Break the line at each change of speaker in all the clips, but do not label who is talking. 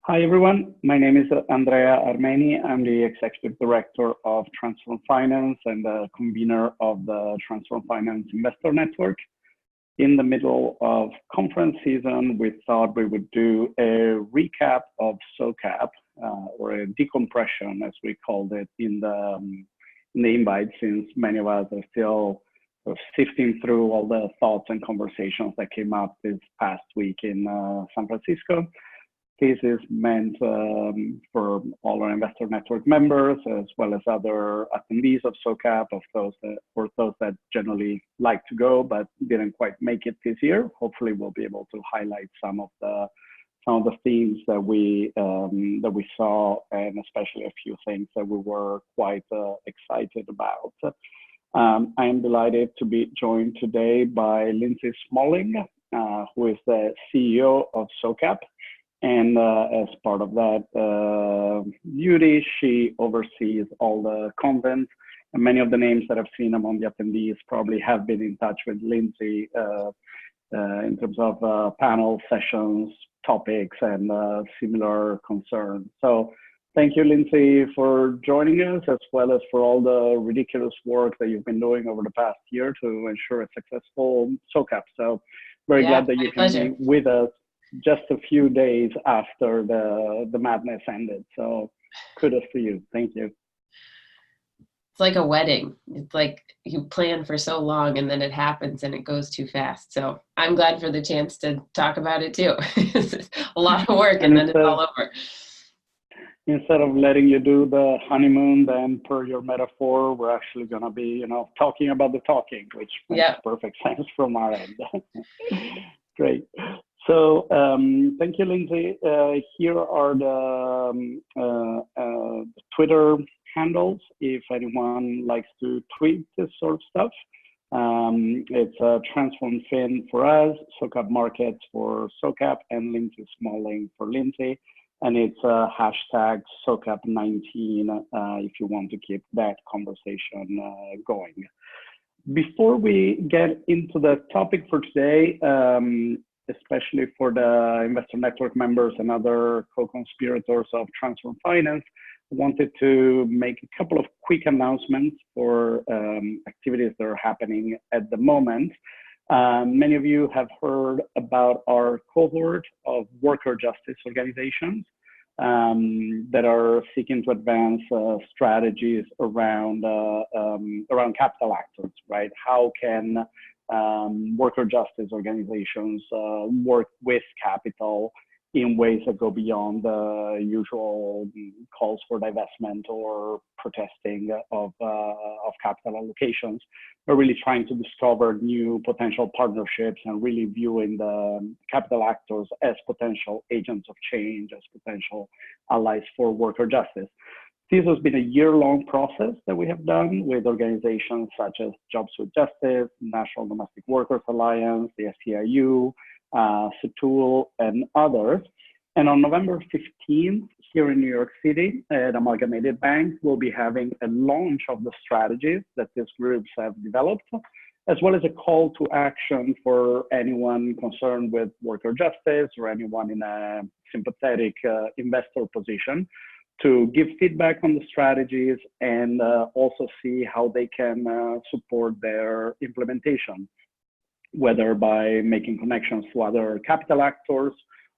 Hi, everyone. My name is Andrea Armeni. I'm the Executive Director of Transform Finance and the convener of the Transform Finance Investor Network. In the middle of conference season, we thought we would do a recap of SOCAP, or a decompression, as we called it in the invite, since many of us are still sort of sifting through all the thoughts and conversations that came up this past week in San Francisco. This is meant for all our investor network members, as well as other attendees of SOCAP, for those that generally like to go but didn't quite make it this year. Hopefully, we'll be able to highlight some of the themes that we saw, and especially a few things that we were quite excited about. I am delighted to be joined today by Lindsay Smalling, who is the CEO of SOCAP. And as part of that duty, she oversees all the convents. And many of the names that I've seen among the attendees probably have been in touch with Lindsay in terms of panel sessions, topics, and similar concerns. So thank you, Lindsay, for joining us, as well as for all the ridiculous work that you've been doing over the past year to ensure a successful SOCAP. So very glad that you can be with us just a few days after the madness ended. So kudos to you. Thank you.
It's like a wedding. It's like you plan for so long and then it happens and it goes too fast. So I'm glad for the chance to talk about it too. It's a lot of work and then it's all over.
Instead of letting you do the honeymoon, then per your metaphor, we're actually going to be, talking about the talking, which makes perfect sense from our end. Great. So thank you, Lindsay. Here are the Twitter handles if anyone likes to tweet this sort of stuff. It's Transform Fin for us, SOCAP Markets for SOCAP, and Lindsay Smalling for Lindsay. And it's hashtag SOCAP19 if you want to keep that conversation going. Before we get into the topic for today, especially for the investor network members and other co-conspirators of Transform Finance, I wanted to make a couple of quick announcements for activities that are happening at the moment. Many of you have heard about our cohort of worker justice organizations that are seeking to advance strategies around capital actors, right? How can worker justice organizations work with capital in ways that go beyond the usual calls for divestment or protesting of capital allocations? We're really trying to discover new potential partnerships and really viewing the capital actors as potential agents of change, as potential allies for worker justice. This has been a year-long process that we have done with organizations such as Jobs with Justice, National Domestic Workers Alliance, the SEIU, SETUL, and others. And on November 15th, here in New York City at Amalgamated Bank, we'll be having a launch of the strategies that these groups have developed, as well as a call to action for anyone concerned with worker justice or anyone in a sympathetic investor position to give feedback on the strategies and also see how they can support their implementation, whether by making connections to other capital actors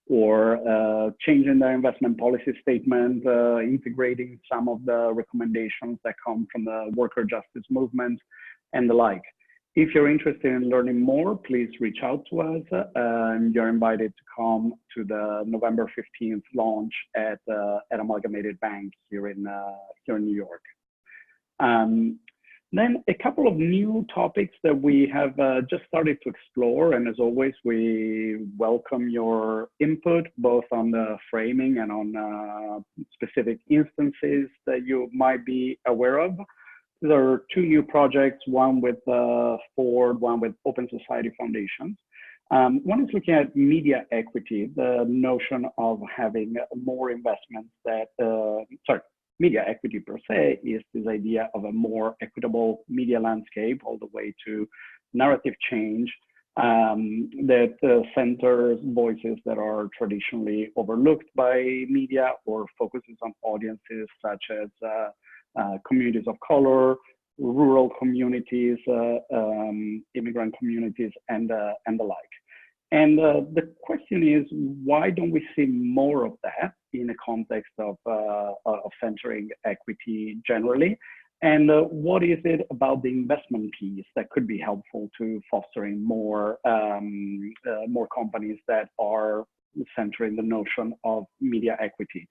or changing their investment policy statement, integrating some of the recommendations that come from the worker justice movement and the like. If you're interested in learning more, please reach out to us. You're invited to come to the November 15th launch at Amalgamated Bank here in New York. Then a couple of new topics that we have just started to explore. And as always, we welcome your input, both on the framing and on specific instances that you might be aware of. There are two new projects, one with Ford, one with Open Society Foundations. One is looking at media equity, the notion of having more investments that, media equity per se is this idea of a more equitable media landscape, all the way to narrative change, that centers voices that are traditionally overlooked by media or focuses on audiences such as communities of color, rural communities, immigrant communities, and the like. And the question is, why don't we see more of that in the context of centering equity generally? And what is it about the investment piece that could be helpful to fostering more companies that are centering the notion of media equity?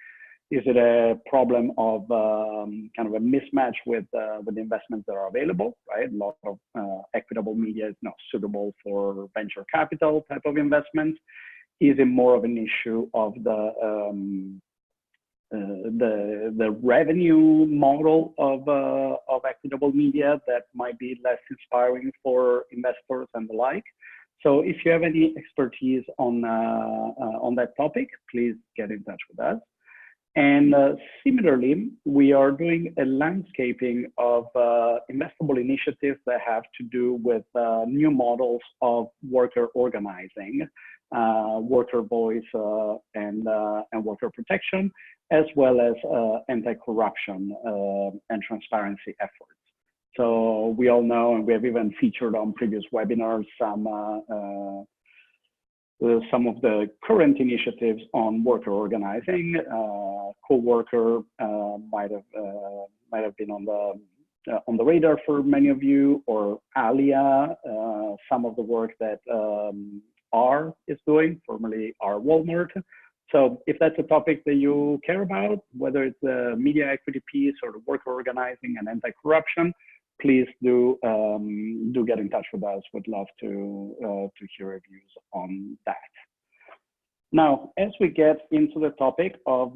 Is it a problem of kind of a mismatch with the investments that are available, right? A lot of equitable media is not suitable for venture capital type of investments. Is it more of an issue of the revenue model of equitable media that might be less inspiring for investors and the like? So if you have any expertise on that topic, please get in touch with us. And similarly, we are doing a landscaping of investable initiatives that have to do with new models of worker organizing, worker voice, and worker protection, as well as anti-corruption and transparency efforts. So we all know, and we have even featured on previous webinars, some of the current initiatives on worker organizing. Co-worker might have been on the radar for many of you, or Alia, some of the work that R is doing, formerly R Walmart. So if that's a topic that you care about, whether it's the media equity piece or the worker organizing and anti-corruption, please do get in touch with us. We'd love to hear your views on that. Now, as we get into the topic of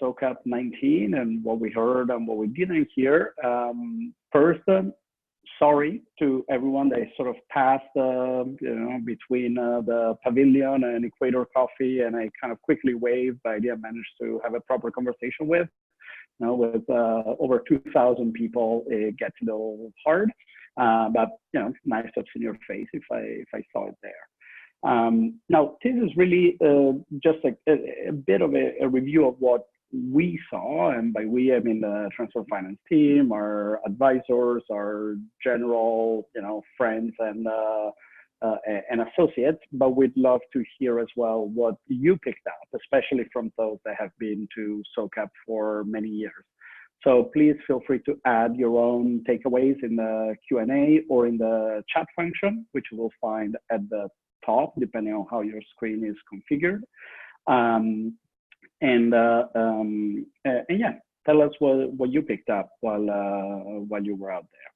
SOCAP 19 and what we heard and what we didn't hear, first, sorry to everyone that sort of passed between the pavilion and Equator Coffee, and I kind of quickly waved, but I didn't manage to have a proper conversation with. With over 2,000 people, it gets a little hard, but nice to have seen your face if I saw it there. Now, this is really just a bit of a review of what we saw, and by we I mean the transfer finance team, our advisors, our general friends and associates. But we'd love to hear as well what you picked up, especially from those that have been to SOCAP for many years. So please feel free to add your own takeaways in the Q&A or in the chat function, which you will find at the top, depending on how your screen is configured. And yeah, tell us what you picked up while you were out there.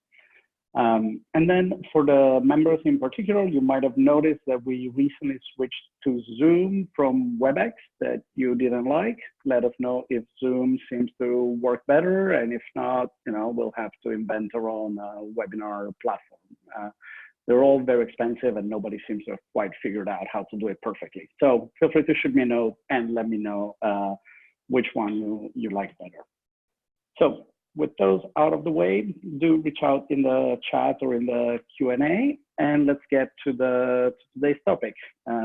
And then for the members in particular, you might have noticed that we recently switched to Zoom from WebEx that you didn't like. Let us know if Zoom seems to work better, and if not, we'll have to invent our own webinar platform. They're all very expensive and nobody seems to have quite figured out how to do it perfectly. So feel free to shoot me a note and let me know which one you like better. So with those out of the way, do reach out in the chat or in the Q&A, and let's get to today's topic.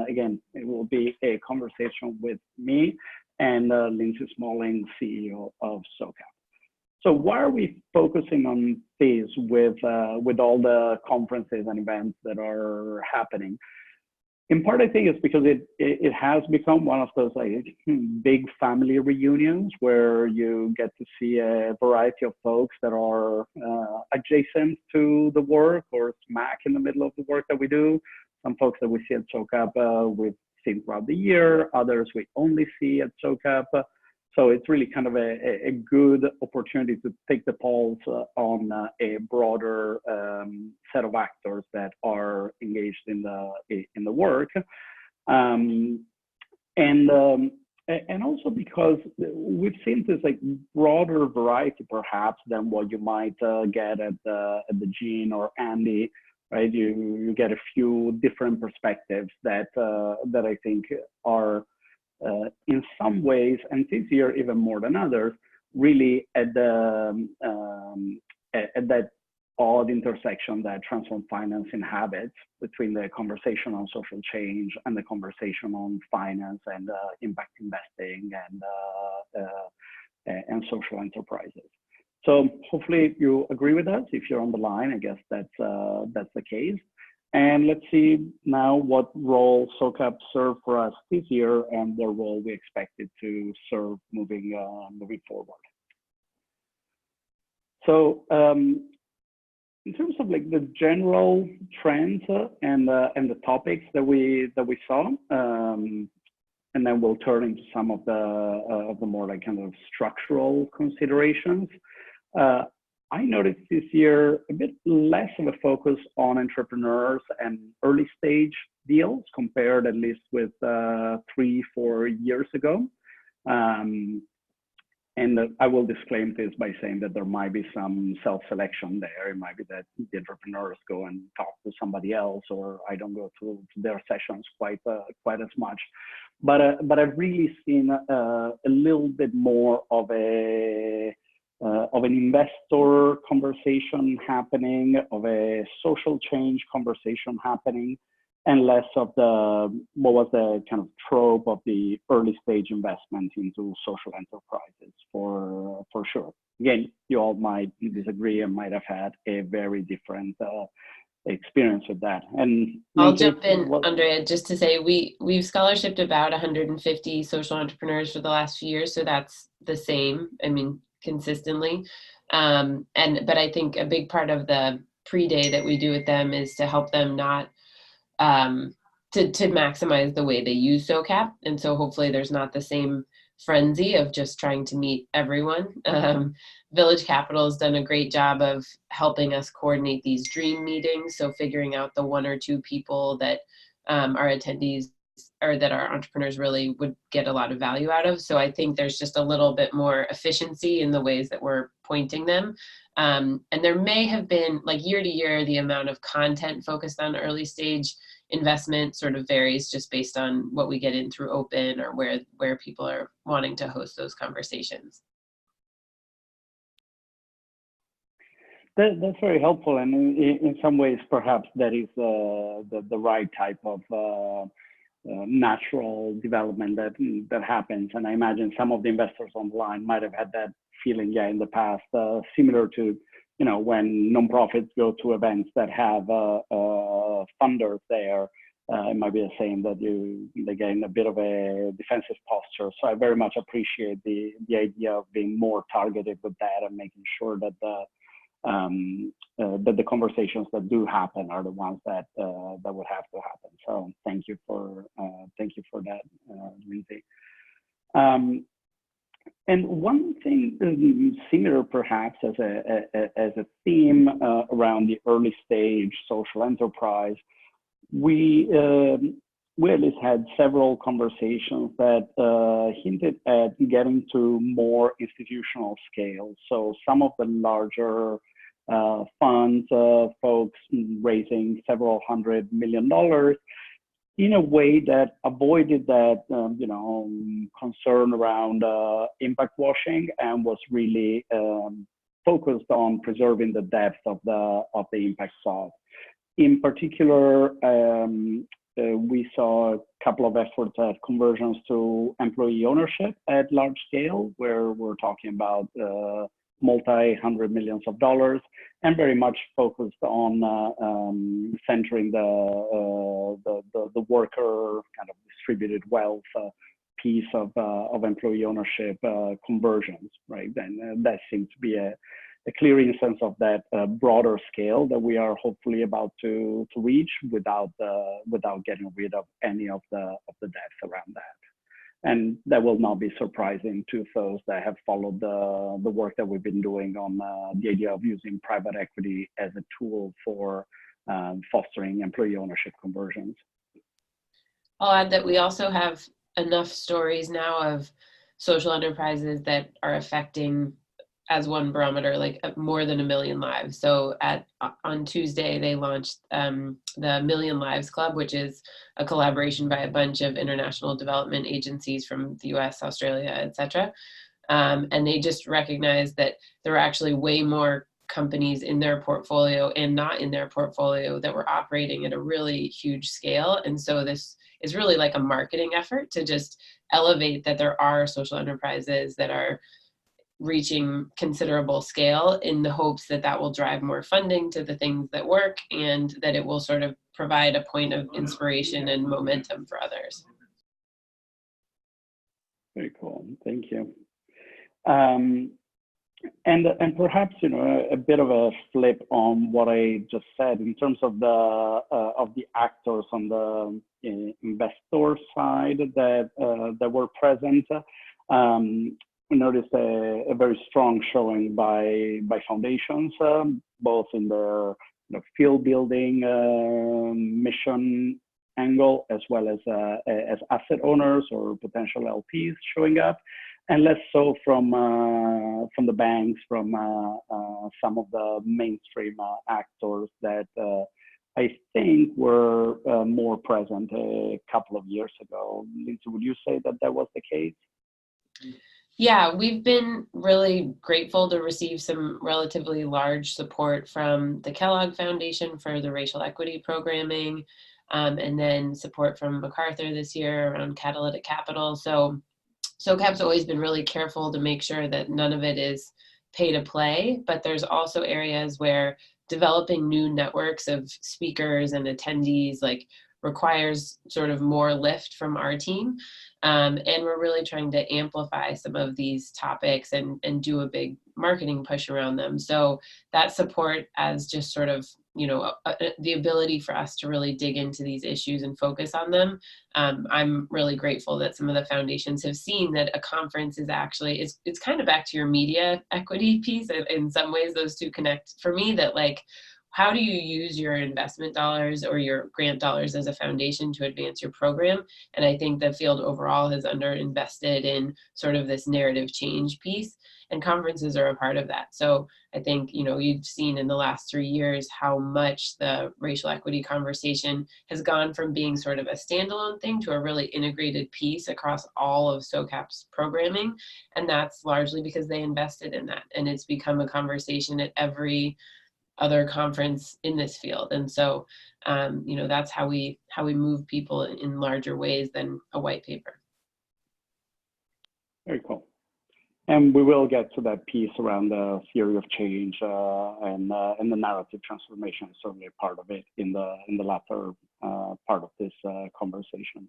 Again, it will be a conversation with me and Lindsay Smalling, CEO of SOCAP. So why are we focusing on this with all the conferences and events that are happening? In part, I think it's because it has become one of those big family reunions where you get to see a variety of folks that are adjacent to the work or smack in the middle of the work that we do. Some folks that we see at SOCAP we've seen throughout the year, others we only see at SOCAP. So it's really kind of a good opportunity to take the pulse on a broader set of actors that are engaged in the work, and also because we've seen this broader variety perhaps than what you might get at the Gene or Andy, right? You get a few different perspectives that I think are. In some ways, and this year even more than others, really at that odd intersection that transform finance inhabits between the conversation on social change and the conversation on finance and impact investing and social enterprises. So hopefully you agree with us. If you're on the line, I guess that's the case. And let's see now what role SOCAP served for us this year and the role we expect it to serve moving forward. So in terms of like the general trends and the topics that we saw, and then we'll turn into some of the more like kind of structural considerations. I noticed this year a bit less of a focus on entrepreneurs and early stage deals compared at least with 3-4 years ago. And I will disclaim this by saying that there might be some self-selection there. It might be that the entrepreneurs go and talk to somebody else, or I don't go to their sessions quite as much. But I've really seen a little bit more of an investor conversation happening, of a social change conversation happening, and less of what was the kind of trope of the early stage investment into social enterprises for sure. Again, you all might disagree and might have had a very different experience with that. And
I'll jump in, Andrea, just to say we've scholarshiped about 150 social entrepreneurs for the last few years, so that's the same. I mean, consistently. But I think a big part of the pre-day that we do with them is to help them not to maximize the way they use SOCAP. And so hopefully there's not the same frenzy of just trying to meet everyone. Village Capital has done a great job of helping us coordinate these dream meetings. So figuring out the 1 or 2 people that our attendees or that our entrepreneurs really would get a lot of value out of. So I think there's just a little bit more efficiency in the ways that we're pointing them. And there may have been, like year to year, the amount of content focused on early stage investment sort of varies just based on what we get in through open or where people are wanting to host those conversations.
That's very helpful, and in some ways, perhaps that is the right type of natural development that happens. And I imagine some of the investors on the line might have had that feeling, in the past, similar to, when nonprofits go to events that have funders there. It might be the same that they gain a bit of a defensive posture. So I very much appreciate the idea of being more targeted with that and making sure that the conversations that do happen are the ones that would have to happen. So thank you for that, Lindsay. And one thing similar, perhaps, as a theme around the early stage social enterprise, we at least had several conversations that hinted at getting to more institutional scale. So some of the larger funds, folks raising several $100 million in a way that avoided that concern around impact washing and was really focused on preserving the depth of the impact sought. In particular, we saw a couple of efforts at conversions to employee ownership at large scale, where we're talking about multi-hundred millions of dollars, and very much focused on centering the worker kind of distributed wealth piece of employee ownership conversions, right? And that seems to be a clear instance of that broader scale that we are hopefully about to reach without getting rid of any of the depth around that. And that will not be surprising to those that have followed the work that we've been doing on the idea of using private equity as a tool for fostering employee ownership conversions.
I'll add that we also have enough stories now of social enterprises that are affecting, as one barometer, like more than 1 million lives. So on Tuesday, they launched the Million Lives Club, which is a collaboration by a bunch of international development agencies from the US, Australia, et cetera. And they just recognized that there are actually way more companies in their portfolio and not in their portfolio that were operating at a really huge scale. And so this is really like a marketing effort to just elevate that there are social enterprises that are reaching considerable scale, in the hopes that that will drive more funding to the things that work, and that it will sort of provide a point of inspiration and momentum for others.
Very cool, thank you. And perhaps, you know, a bit of a flip on what I just said in terms of the actors on the investor side that were present. We noticed a very strong showing by foundations, both in their field building mission angle, as well as asset owners or potential LPs showing up, and less so from the banks, from some of the mainstream actors that I think were more present a couple of years ago. Lindsay, would you say that that was the case?
Yeah, we've been really grateful to receive some relatively large support from the Kellogg Foundation for the racial equity programming, and then support from MacArthur this year around catalytic capital. So SOCAP's always been really careful to make sure that none of it is pay to play, but there's also areas where developing new networks of speakers and attendees requires sort of more lift from our team. And we're really trying to amplify some of these topics and do a big marketing push around them. So that support as just sort of, the ability for us to really dig into these issues and focus on them. I'm really grateful that some of the foundations have seen that a conference is actually, it's kind of back to your media equity piece. In some ways, those two connect for me, that how do you use your investment dollars or your grant dollars as a foundation to advance your program? And I think the field overall has underinvested in sort of this narrative change piece, and conferences are a part of that. So I think, you've seen in the last 3 years how much the racial equity conversation has gone from being sort of a standalone thing to a really integrated piece across all of SOCAP's programming. And that's largely because they invested in that. And it's become a conversation at every other conference in this field. And so, that's how we move people in larger ways than a white paper. Very
cool. And we will get to that piece around the theory of change and the narrative transformation, certainly a part of it in the latter part of this conversation.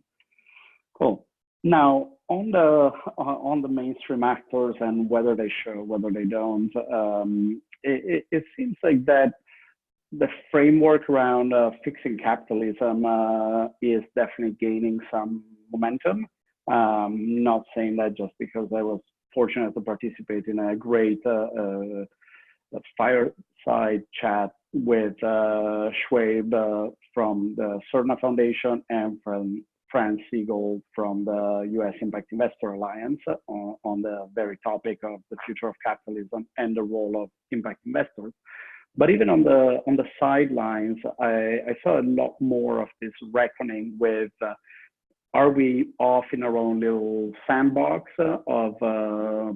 Cool. Now, on the mainstream actors and whether they show, whether they don't, it seems like that the framework around fixing capitalism is definitely gaining some momentum. Not saying that just because I was fortunate to participate in a great fireside chat with Shuaib from the Surdna Foundation and from Fran Seegull from the U.S. Impact Investor Alliance on the very topic of the future of capitalism and the role of impact investors. But even on the sidelines, I saw a lot more of this reckoning with are we off in our own little sandbox of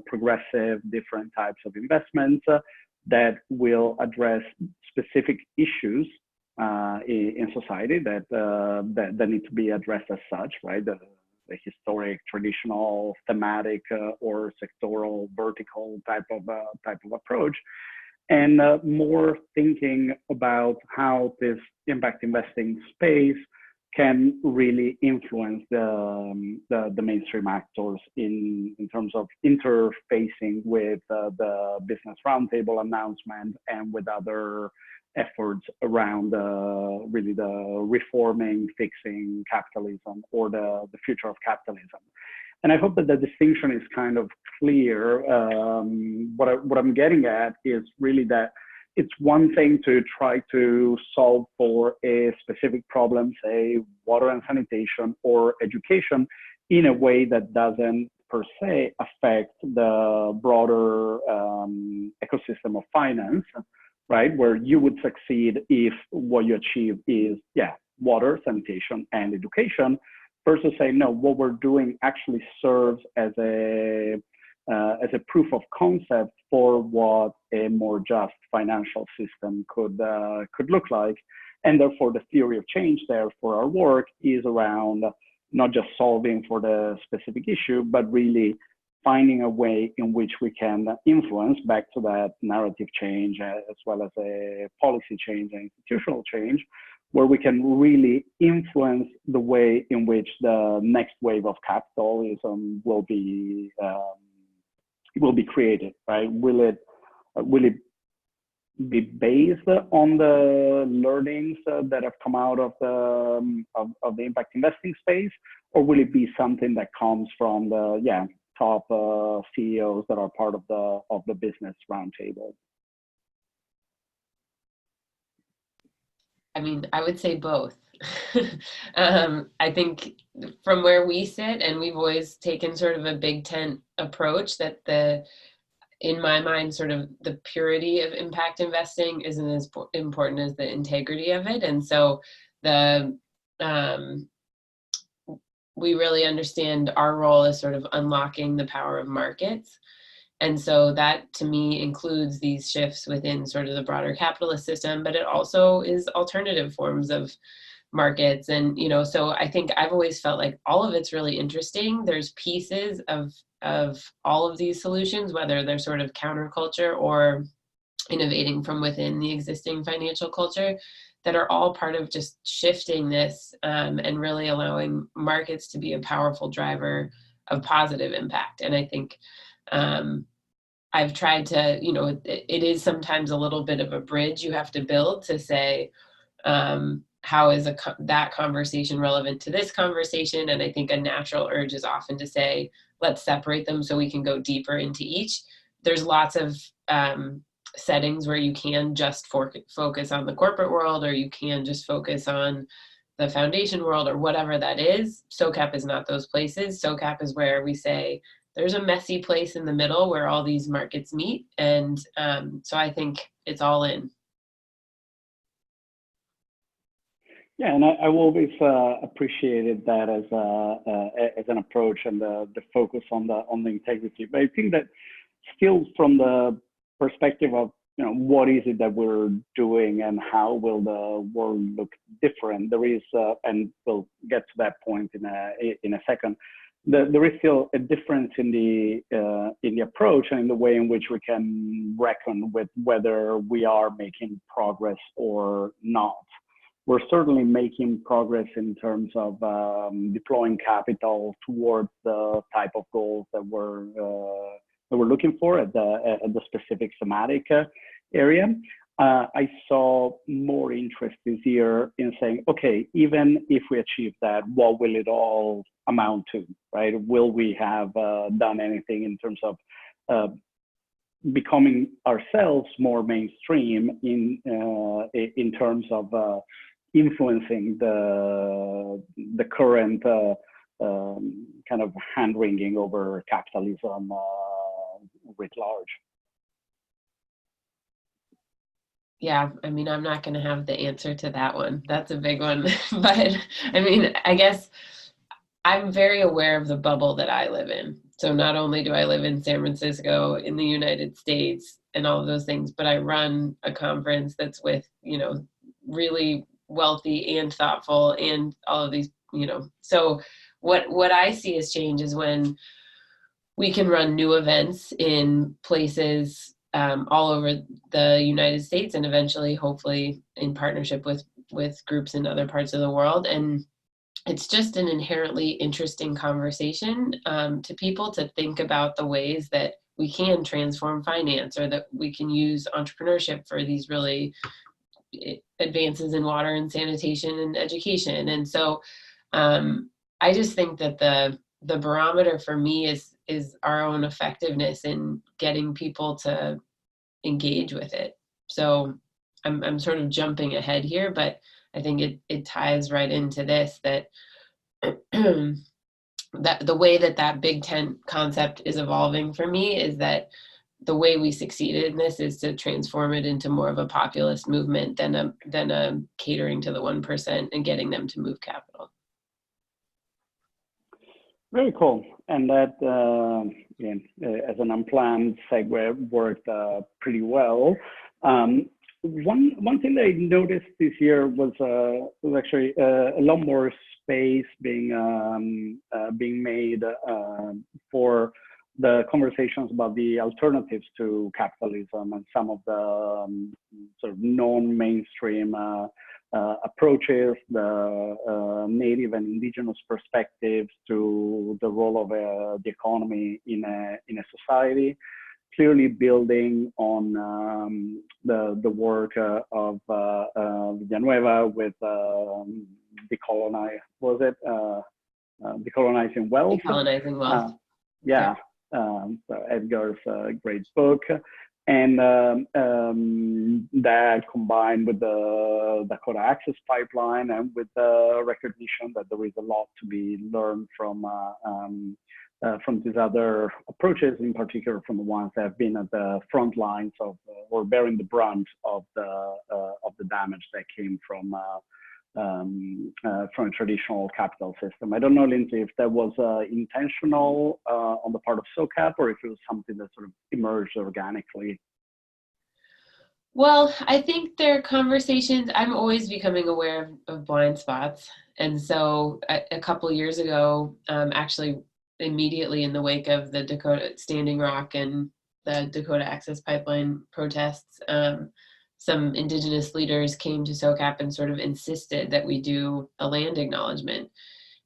progressive different types of investments that will address specific issues in society that need to be addressed as such, right? The historic, traditional, thematic, or sectoral, vertical type of approach, and more thinking about how this impact investing space can really influence the mainstream actors in terms of interfacing with the Business Roundtable announcement and with other efforts around really the reforming, fixing capitalism or the future of capitalism. And I hope that the distinction is kind of clear. What I'm getting at is really that it's one thing to try to solve for a specific problem, say water and sanitation or education, in a way that doesn't per se affect the broader ecosystem of finance, right? Where you would succeed if what you achieve is, water, sanitation, and education, versus say, no, what we're doing actually serves as a as a proof of concept for what a more just financial system could look like. And therefore, the theory of change there for our work is around not just solving for the specific issue, but really finding a way in which we can influence back to that narrative change, as well as a policy change and institutional change, where we can really influence the way in which the next wave of capitalism will be created, right? Will it be based on the learnings that have come out of the impact investing space, or will it be something that comes from the top CEOs that are part of the business roundtable?
I mean, I would say both. I think from where we sit, and we've always taken sort of a big tent approach, that in my mind, sort of the purity of impact investing isn't as important as the integrity of it. And so we really understand our role as sort of unlocking the power of markets. And so that, to me, includes these shifts within sort of the broader capitalist system, but it also is alternative forms of markets. And, so I think I've always felt like all of it's really interesting. There's pieces of all of these solutions, whether they're sort of counterculture or innovating from within the existing financial culture, that are all part of just shifting this and really allowing markets to be a powerful driver of positive impact. And I think I've tried to, it is sometimes a little bit of a bridge you have to build to say, how is that conversation relevant to this conversation? And I think a natural urge is often to say, let's separate them so we can go deeper into each. There's lots of settings where you can just focus on the corporate world, or you can just focus on the foundation world, or whatever that is. SOCAP is not those places. SOCAP is where we say there's a messy place in the middle where all these markets meet. And so I think it's all in.
Yeah, and I've always appreciated that as an approach, and the focus on the integrity. But I think that still, from the perspective of what is it that we're doing and how will the world look different, there is, and we'll get to that point in a second. There is still a difference in the approach and in the way in which we can reckon with whether we are making progress or not. We're certainly making progress in terms of deploying capital towards the type of goals that we're looking for at the specific thematic area. I saw more interest this year in saying, okay, even if we achieve that, what will it all amount to, right? Will we have done anything in terms of becoming ourselves more mainstream in terms of influencing the current kind of hand-wringing over capitalism writ large?
Yeah, I mean, I'm not going to have the answer to that one. That's a big one. But I mean, I guess I'm very aware of the bubble that I live in. So not only do I live in San Francisco in the United States and all of those things, but I run a conference that's with, really wealthy and thoughtful and all of these, so what I see as change is when we can run new events in places all over the United States, and eventually, hopefully, in partnership with groups in other parts of the world. And it's just an inherently interesting conversation to people to think about the ways that we can transform finance, or that we can use entrepreneurship for these really advances in water and sanitation and education. And so I just think that the barometer for me is our own effectiveness in getting people to engage with it. So I'm sort of jumping ahead here, but I think it ties right into this, that that the way that big tent concept is evolving for me is that the way we succeeded in this is to transform it into more of a populist movement than a catering to the 1% and getting them to move capital.
Very cool. And that again, as an unplanned segue, worked pretty well. One thing that I noticed this year was actually a lot more space being made for the conversations about the alternatives to capitalism and some of the sort of non-mainstream approaches, the native and indigenous perspectives to the role of the economy in a society. Clearly building on the work of Villanueva with Decolonizing Wealth.
Decolonizing Wealth.
Yeah, so Edgar's great book. And that combined with the Dakota Access Pipeline and with the recognition that there is a lot to be learned from these other approaches, in particular from the ones that have been at the front lines of or bearing the brunt of the damage that came from a traditional capital system. I don't know, Lindsay, if that was intentional on the part of SOCAP or if it was something that sort of emerged organically.
Well, I think there are conversations. I'm always becoming aware of blind spots. And so a couple of years ago, actually immediately in the wake of the Dakota Standing Rock and the Dakota Access Pipeline protests, some indigenous leaders came to SOCAP and sort of insisted that we do a land acknowledgement.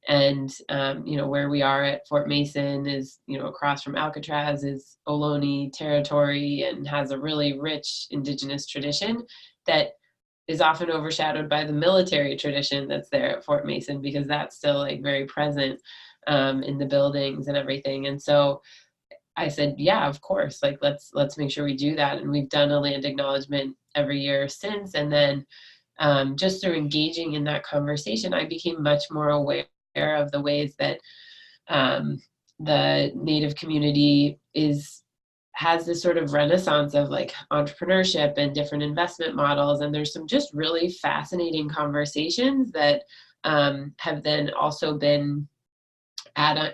And, where we are at Fort Mason is, across from Alcatraz is Ohlone territory and has a really rich indigenous tradition that is often overshadowed by the military tradition that's there at Fort Mason, because that's still like very present in the buildings and everything. And so I said, yeah, of course, like let's make sure we do that. And we've done a land acknowledgement every year since. And then just through engaging in that conversation, I became much more aware of the ways that the Native community has this sort of renaissance of like entrepreneurship and different investment models. And there's some just really fascinating conversations that have then also been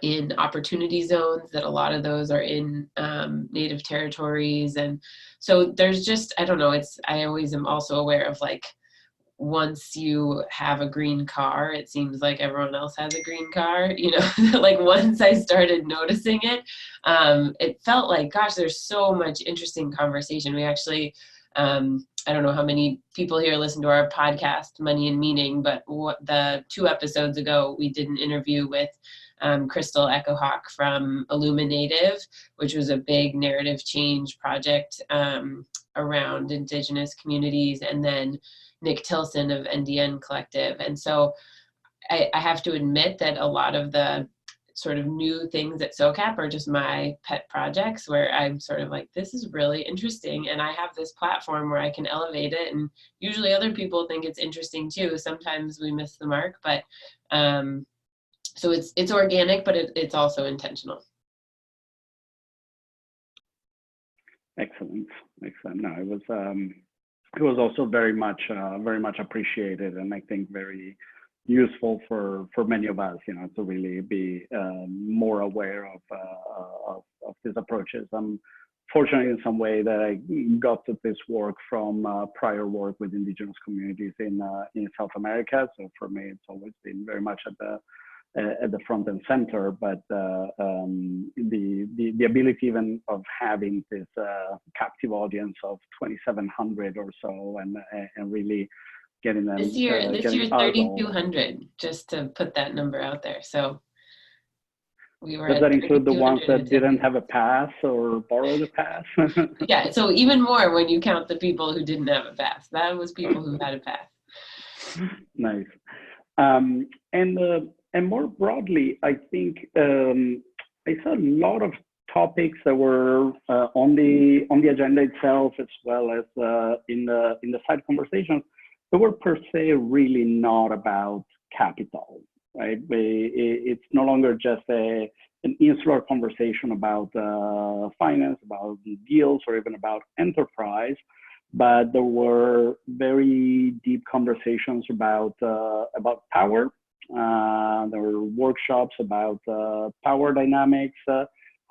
in opportunity zones, that a lot of those are in Native territories. And so there's just, I don't know, I always am also aware of like, once you have a green car, it seems like everyone else has a green car, like once I started noticing it, it felt like, gosh, there's so much interesting conversation. We actually, I don't know how many people here listen to our podcast, Money and Meaning, but the 2 episodes ago, we did an interview with Crystal Echohawk from Illuminative, which was a big narrative change project around indigenous communities, and then Nick Tilson of NDN Collective. And so I have to admit that a lot of the sort of new things at SOCAP are just my pet projects, where I'm sort of like, this is really interesting, and I have this platform where I can elevate it, and usually other people think it's interesting too. Sometimes we miss the mark, but so it's organic, but it's also intentional.
Excellent. No, it was also very much appreciated, and I think very useful for many of us, to really be more aware of these approaches. I'm fortunate in some way that I got to this work from prior work with indigenous communities in South America. So for me, it's always been very much at the front and center, but the ability even of having this captive audience of 2,700 or so, and really getting them.
This year 3,200, just to put that number out there. So we were.
Does that include the ones that didn't have a pass or borrowed a pass?
Yeah, so even more when you count the people who didn't have a pass. That was people who had a pass.
Nice. And more broadly, I think I saw a lot of topics that were on the agenda itself, as well as in the side conversations, that were per se really not about capital, right? It's no longer just an insular conversation about finance, about deals, or even about enterprise, but there were very deep conversations about power. There were workshops about power dynamics,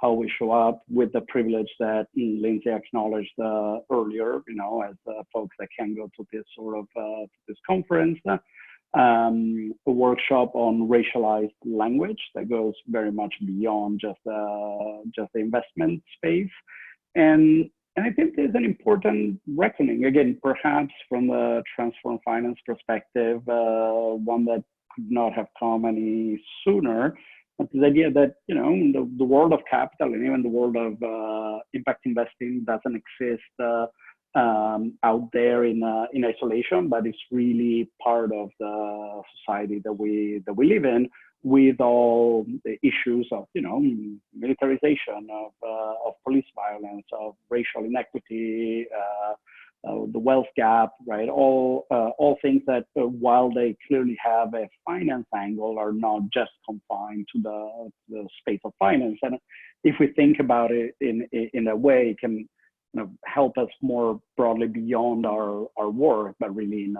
how we show up with the privilege that Lindsay acknowledged earlier, as folks that can go to this sort of this conference. A workshop on racialized language that goes very much beyond just the investment space. And I think there's an important reckoning, again, perhaps from the transform finance perspective, one that could not have come any sooner. But the idea that, the world of capital and even the world of impact investing doesn't exist out there in isolation, but it's really part of the society that we live in, with all the issues of militarization, of police violence, of racial inequity, the wealth gap, right? All things that, while they clearly have a finance angle, are not just confined to the space of finance. And if we think about it in a way, it can help us more broadly beyond our work, but really in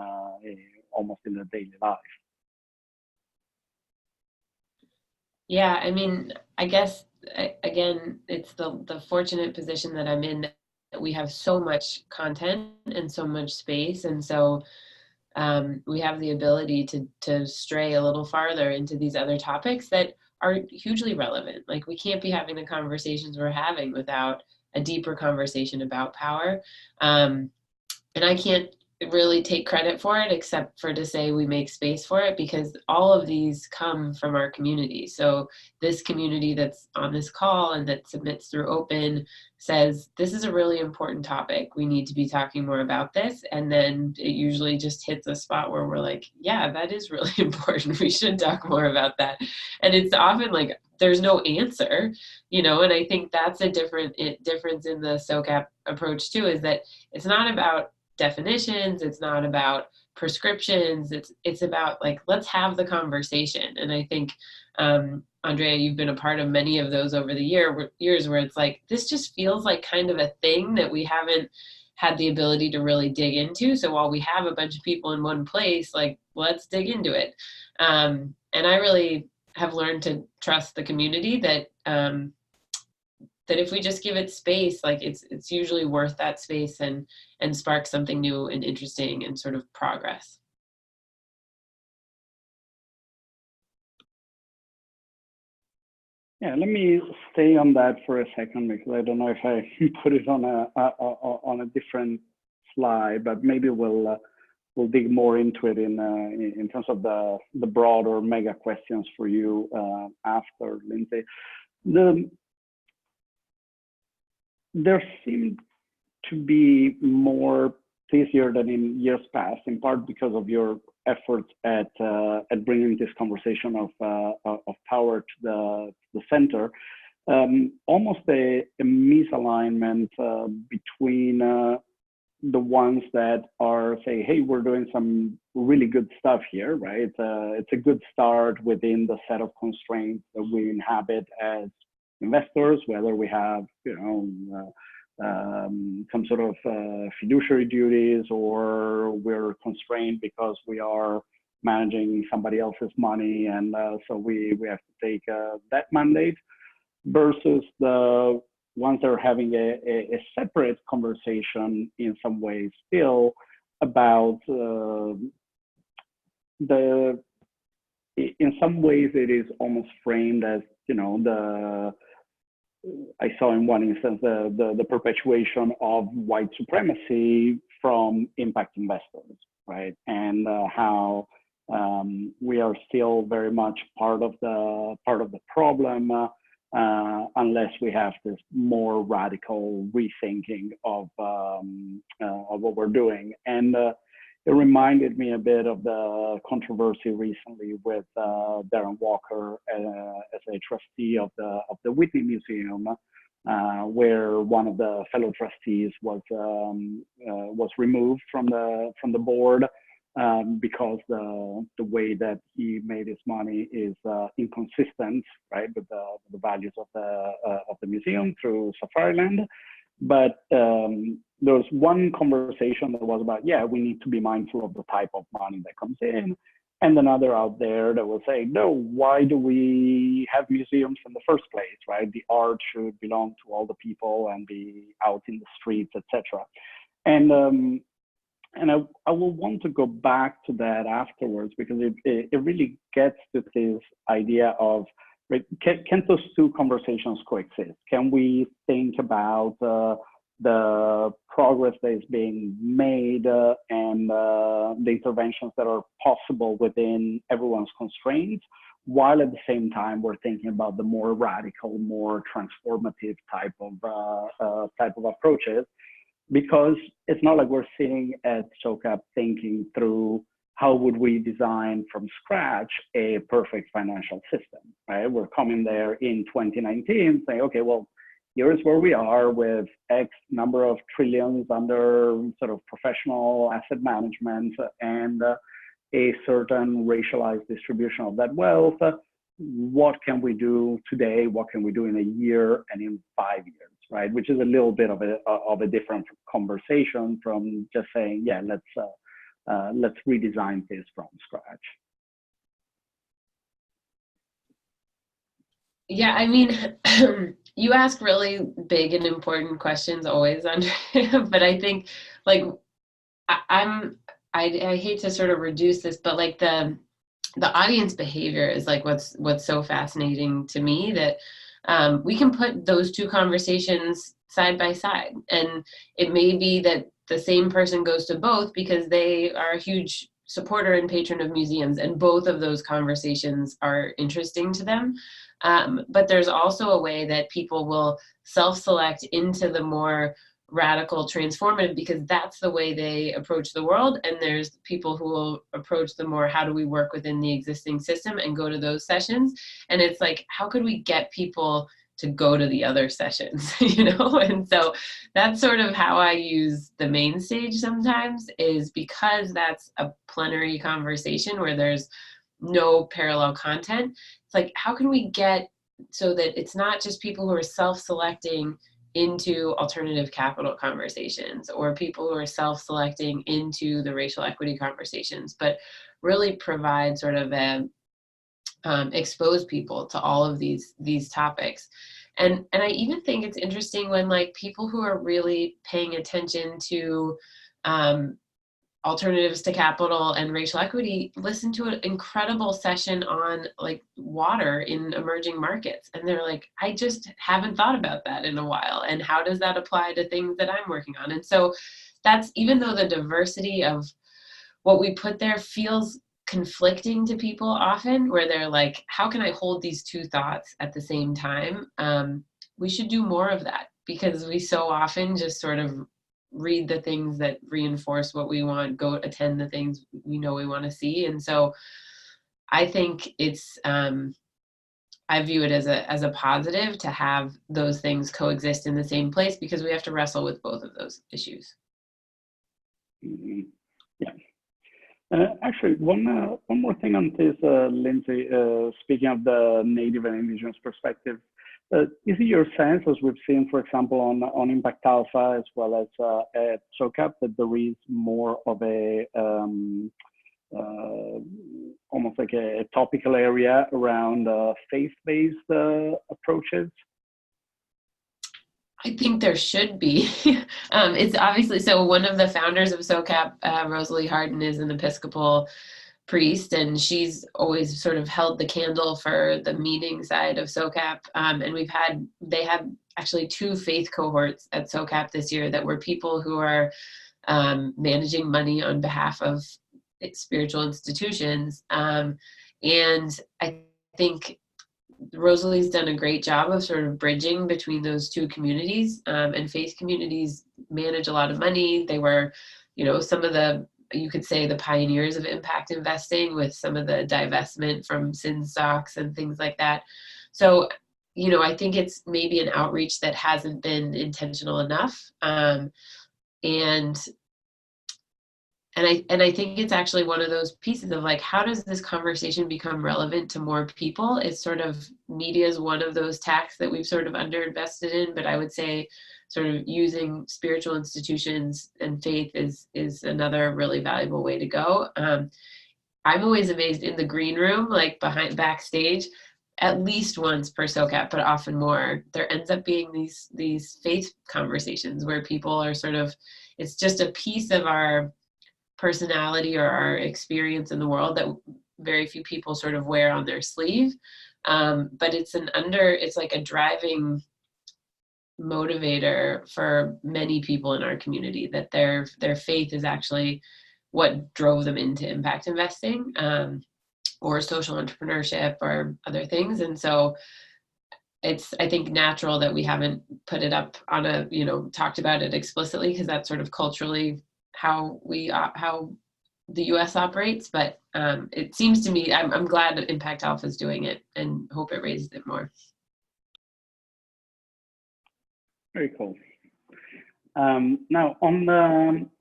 almost in the daily life.
Yeah, I mean, I guess, again, it's the fortunate position that I'm in, that we have so much content and so much space. And so we have the ability to stray a little farther into these other topics that are hugely relevant. Like, we can't be having the conversations we're having without a deeper conversation about power. And I can't really take credit for it, except for to say we make space for it, because all of these come from our community. So this community that's on this call and that submits through Open says, this is a really important topic. We need to be talking more about this. And then it usually just hits a spot where we're like, yeah, that is really important. We should talk more about that. And it's often like, there's no answer, and I think that's a difference in the SOCAP approach too, is that it's not about definitions, it's not about prescriptions, it's about, like, let's have the conversation. And I think, Andrea, you've been a part of many of those over the years where it's like, this just feels like kind of a thing that we haven't had the ability to really dig into. So while we have a bunch of people in one place, like, let's dig into it. And I really have learned to trust the community, that that if we just give it space, like, it's usually worth that space and spark something new and interesting and sort of progress.
Yeah, let me stay on that for a second, because I don't know if I put it on a different slide, but maybe we'll dig more into it in terms of the broader mega questions for you after, Lindsay. There seemed to be more this year than in years past, in part because of your efforts at bringing this conversation of power to the center. Almost a misalignment between the ones that are saying, hey, we're doing some really good stuff here, right? It's a good start within the set of constraints that we inhabit as investors, whether we have, some sort of fiduciary duties, or we're constrained because we are managing somebody else's money, and so we have to take that mandate, versus the ones that are having a separate conversation in some ways still about in some ways it is almost framed as, I saw in one instance the perpetuation of white supremacy from impact investors, right? And how we are still very much part of the problem, unless we have this more radical rethinking of what we're doing. And it reminded me a bit of the controversy recently with Darren Walker as a trustee of the Whitney Museum, where one of the fellow trustees was removed from the board because the way that he made his money is inconsistent, right, with the values of the museum through Safariland. But there was one conversation that was about, yeah, we need to be mindful of the type of money that comes in, and another out there that will say, no, why do we have museums in the first place, right? The art should belong to all the people and be out in the streets, etc. And I will want to go back to that afterwards, because it really gets to this idea of, right, can those two conversations coexist? Can we think about the progress that is being made and the interventions that are possible within everyone's constraints, while at the same time we're thinking about the more radical, more transformative type of approaches? Because it's not like we're sitting at SOCAP thinking through how would we design from scratch a perfect financial system, right? We're coming there in 2019 saying, okay, well, here's where we are with X number of trillions under sort of professional asset management and a certain racialized distribution of that wealth. What can we do today? What can we do in a year and in 5 years, right? Which is a little bit of a different conversation from just saying, yeah, let's redesign this from scratch.
Yeah, I mean, you ask really big and important questions always, Andrea, but I think, like, I hate to sort of reduce this, but like the audience behavior is like what's so fascinating to me, that we can put those two conversations side by side, and it may be that the same person goes to both because they are a huge supporter and patron of museums, and both of those conversations are interesting to them. But there's also a way that people will self-select into the more radical transformative, because that's the way they approach the world. And there's people who will approach the more, how do we work within the existing system, and go to those sessions. And it's like, how could we get people to go to the other sessions, you know? And so that's sort of how I use the main stage sometimes, is because that's a plenary conversation where there's no parallel content. It's like, how can we get so that it's not just people who are self-selecting into alternative capital conversations, or people who are self-selecting into the racial equity conversations, but really provide sort of a expose people to all of these topics. And I even think it's interesting when, like, people who are really paying attention to alternatives to capital and racial equity listen to an incredible session on, like, water in emerging markets, and they're like, I just haven't thought about that in a while, and how does that apply to things that I'm working on? And so that's, even though the diversity of what we put there feels conflicting to people often, where they're like, how can I hold these two thoughts at the same time? We should do more of that, because we so often just sort of read the things that reinforce what we want, go attend the things we know we want to see. And so I think it's, I view it as a positive to have those things coexist in the same place, because we have to wrestle with both of those issues.
Mm-hmm. Yeah. Actually, one more thing on this, Lindsay, speaking of the Native and Indigenous perspective, is it your sense, as we've seen, for example, on ImpactAlpha as well as at SOCAP, that there is more of a almost like a topical area around faith-based approaches?
I think there should be. It's obviously, so one of the founders of SOCAP, Rosalie Harden, is an Episcopal priest, and she's always sort of held the candle for the meeting side of SOCAP. And they had actually 2 faith cohorts at SOCAP this year that were people who are managing money on behalf of spiritual institutions. And I think Rosalie's done a great job of sort of bridging between those 2 communities, and faith communities manage a lot of money. They were, you know, some of the, you could say, the pioneers of impact investing, with some of the divestment from sin stocks and things like that. So, you know, I think it's maybe an outreach that hasn't been intentional enough. And I think it's actually one of those pieces of, like, how does this conversation become relevant to more people? It's sort of, media is one of those tacks that we've sort of underinvested in, but I would say sort of using spiritual institutions and faith is another really valuable way to go. I'm always amazed in the green room, like backstage, at least once per SOCAP, but often more, there ends up being these faith conversations where people are sort of, it's just a piece of our personality or our experience in the world that very few people sort of wear on their sleeve. But it's like a driving motivator for many people in our community, that their faith is actually what drove them into impact investing, or social entrepreneurship or other things. And so it's, I think, natural that we haven't put it up on a, talked about it explicitly, because that's sort of culturally how the US operates. But it seems to me, I'm glad that ImpactAlpha is doing it, and hope it raises it more.
Very cool. Now, on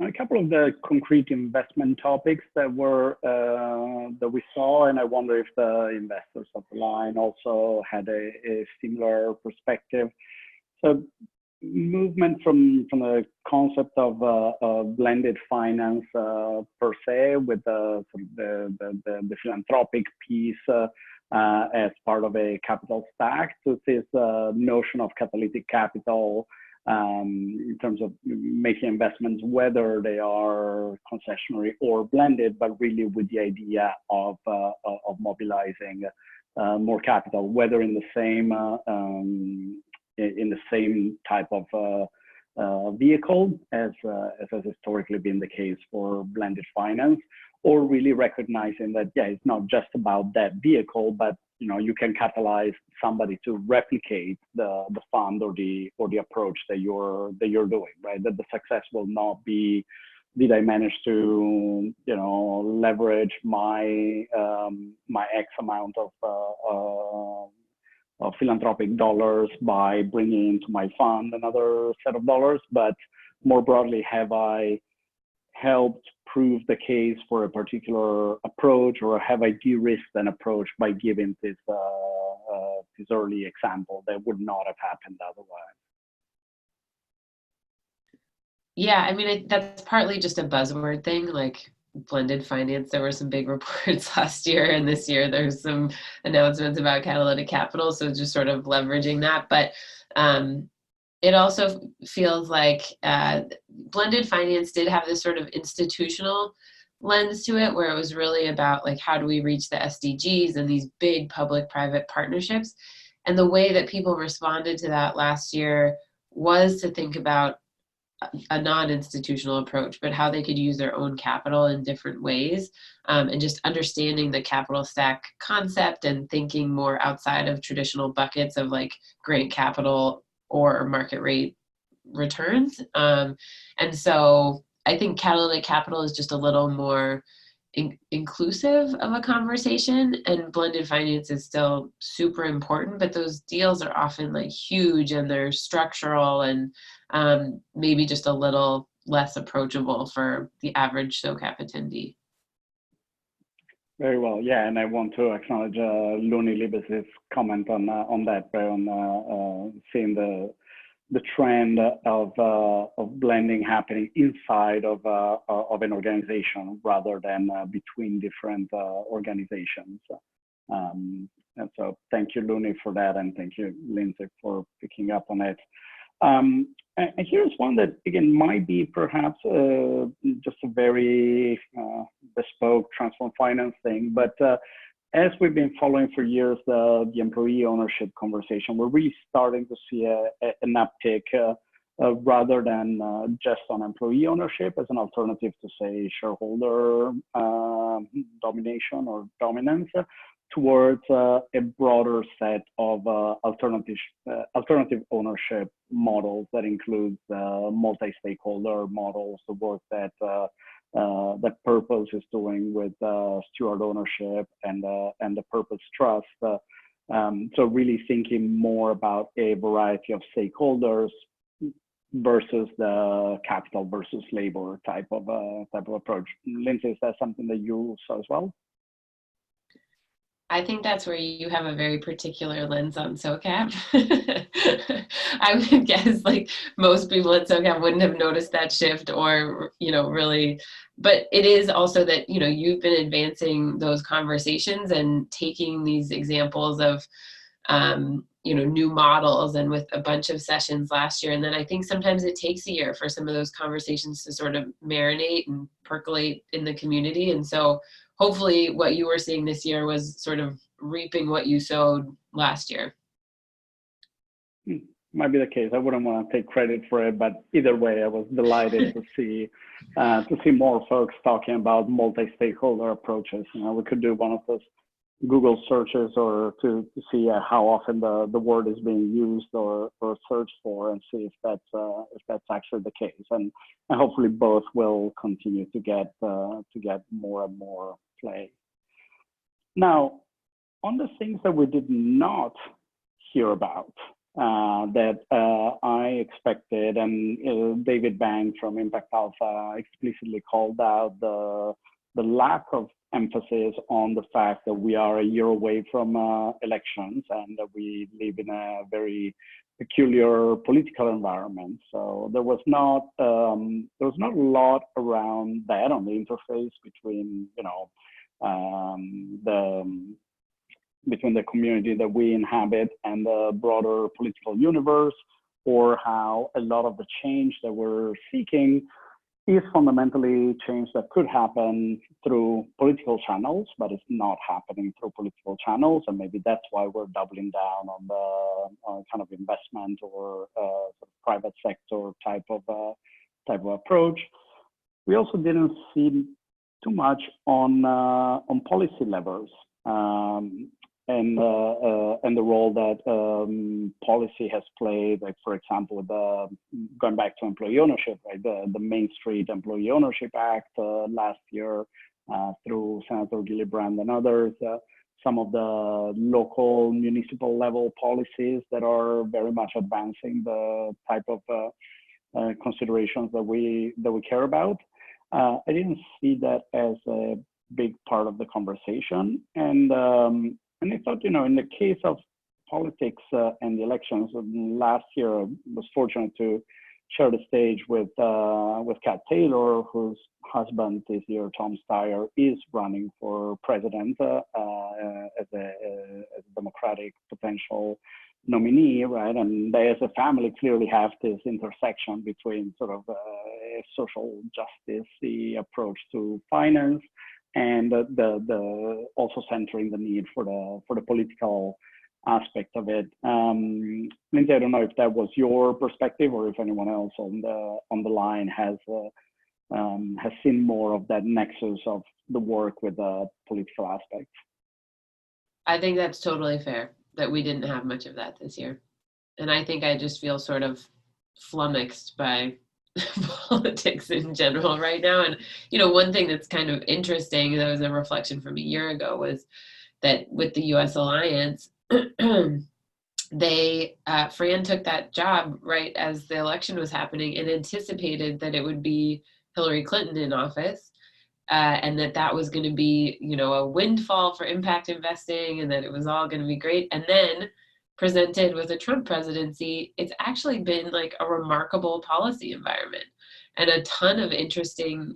a couple of the concrete investment topics that we saw, and I wonder if the investors of the line also had a similar perspective. So, movement from the concept of blended finance per se, with the philanthropic piece as part of a capital stack, to this notion of catalytic capital. In terms of making investments, whether they are concessionary or blended, but really with the idea of mobilizing more capital, whether in the same type of vehicle as has historically been the case for blended finance, or really recognizing that it's not just about that vehicle, but you can catalyze somebody to replicate the fund or the approach that you're doing, right? That the success will not be, did I manage to leverage my my X amount of philanthropic dollars by bringing into my fund another set of dollars, but more broadly, have I helped prove the case for a particular approach, or have I de-risked an approach by giving this early example that would not have happened otherwise?
Yeah, I mean, that's partly just a buzzword thing, like blended finance. There were some big reports last year, and this year there's some announcements about catalytic capital, so just sort of leveraging that. But it also feels like blended finance did have this sort of institutional lens to it, where it was really about, like, how do we reach the SDGs and these big public-private partnerships. And the way that people responded to that last year was to think about a non-institutional approach, but how they could use their own capital in different ways, and just understanding the capital stack concept and thinking more outside of traditional buckets of like grant capital or market rate returns. And so I think catalytic capital is just a little more inclusive of a conversation, and blended finance is still super important, but those deals are often like huge, and they're structural, and maybe just a little less approachable for the average SOCAP attendee.
Very well, yeah, and I want to acknowledge Looney Libes's comment on that, on seeing the trend of blending happening inside of an organization rather than between different organizations. And so thank you, Looney, for that, and thank you, Lindsay, for picking up on it. And here's one that, again, might be perhaps just a very bespoke transform finance thing, but as we've been following for years the employee ownership conversation, we're really starting to see an uptick rather than just on employee ownership as an alternative to, say, shareholder domination or dominance, towards a broader set of alternative ownership models that includes multi-stakeholder models, the work that Purpose is doing with steward ownership and the Purpose Trust. So really thinking more about a variety of stakeholders versus the capital versus labor type of approach. Lindsay, is that something that you saw as well?
I think that's where you have a very particular lens on SOCAP. I would guess like most people at SOCAP wouldn't have noticed that shift or, really, but it is also that, you've been advancing those conversations and taking these examples of, new models and with a bunch of sessions last year. And then I think sometimes it takes a year for some of those conversations to sort of marinate and percolate in the community. And so hopefully what you were seeing this year was sort of reaping what you sowed last year.
Might be the case. I wouldn't want to take credit for it, but either way, I was delighted to see more folks talking about multi-stakeholder approaches. We could do one of those Google searches or to see how often the word is being used or searched for, and see if that's actually the case. And hopefully both will continue to get more and more play. Now, on the things that we did not hear about that I expected, and David Bank from ImpactAlpha explicitly called out the lack of emphasis on the fact that we are a year away from elections and that we live in a very peculiar political environment. So there was not a lot around that on the interface between between the community that we inhabit and the broader political universe, or how a lot of the change that we're seeking is fundamentally change that could happen through political channels, but it's not happening through political channels. And maybe that's why we're doubling down on the kind of investment or sort of private sector type of approach. We also didn't see too much on policy levers. And the role that policy has played, like for example, going back to employee ownership, right? The Main Street Employee Ownership Act last year through Senator Gillibrand and others, some of the local municipal level policies that are very much advancing the type of considerations that we care about. I didn't see that as a big part of the conversation, and I thought, in the case of politics and the elections last year, I was fortunate to share the stage with Kat Taylor, whose husband this year, Tom Steyer, is running for president as a Democratic potential nominee, right? And they, as a family, clearly have this intersection between sort of a social justice, the approach to finance, and the also centering the need for the political aspect of it. Lindsay, I don't know if that was your perspective or if anyone else on the line has seen more of that nexus of the work with the political aspect.
I think that's totally fair that we didn't have much of that this year, and I think I just feel sort of flummoxed by politics in general right now. And one thing that's kind of interesting, that was a reflection from a year ago, was that with the US Alliance, Fran took that job right as the election was happening and anticipated that it would be Hillary Clinton in office, and that was going to be a windfall for impact investing, and that it was all going to be great. And then presented with a Trump presidency, it's actually been like a remarkable policy environment, and a ton of interesting,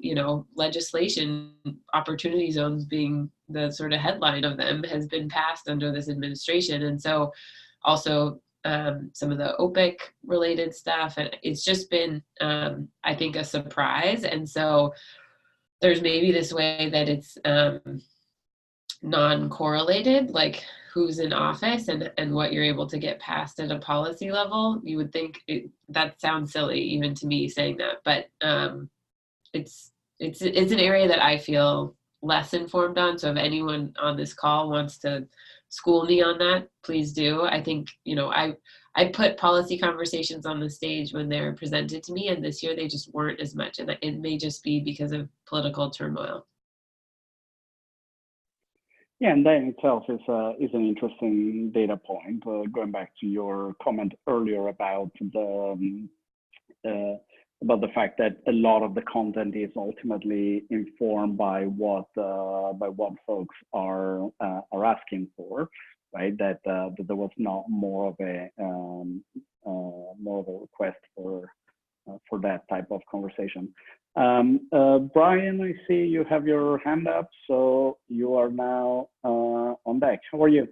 legislation, opportunity zones being the sort of headline of them, has been passed under this administration. And so also some of the OPIC related stuff, and it's just been, I think, a surprise. And so there's maybe this way that it's non-correlated, like who's in office and what you're able to get passed at a policy level. You would think that sounds silly even to me saying that, but it's an area that I feel less informed on. So if anyone on this call wants to school me on that, please do. I think, I put policy conversations on the stage when they're presented to me, and this year they just weren't as much, and it may just be because of political turmoil.
Yeah, and that in itself is an interesting data point. Going back to your comment earlier about the about the fact that a lot of the content is ultimately informed by what folks are asking for, right? That there was not more of a request for that type of conversation. Brian, I see you have your hand up, so you are now on deck. How are you?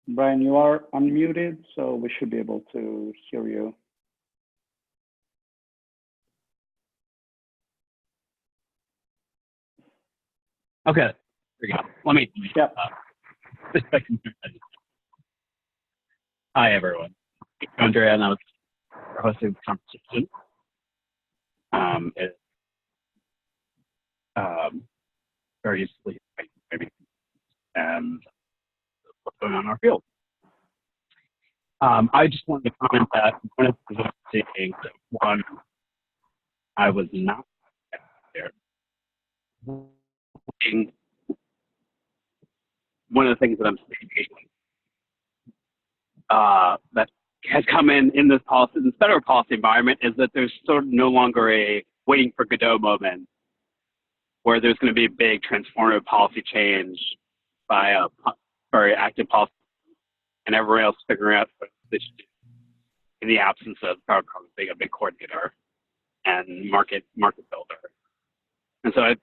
Brian, you are unmuted, so we should be able to hear you.
Okay, there we go. Let me.
Yeah.
Hi, everyone. Andrea, and I was hosting the conversation. Very easily, maybe, and what's going on in our field. I just wanted to comment that one of the things that I was not there. One of the things that I'm seeing that has come in this policy, in this federal policy environment, is that there's sort of no longer a waiting for Godot moment where there's going to be a big transformative policy change by a very active policy and everyone else figuring out what they should do in the absence of power being a big coordinator and market builder. And so it's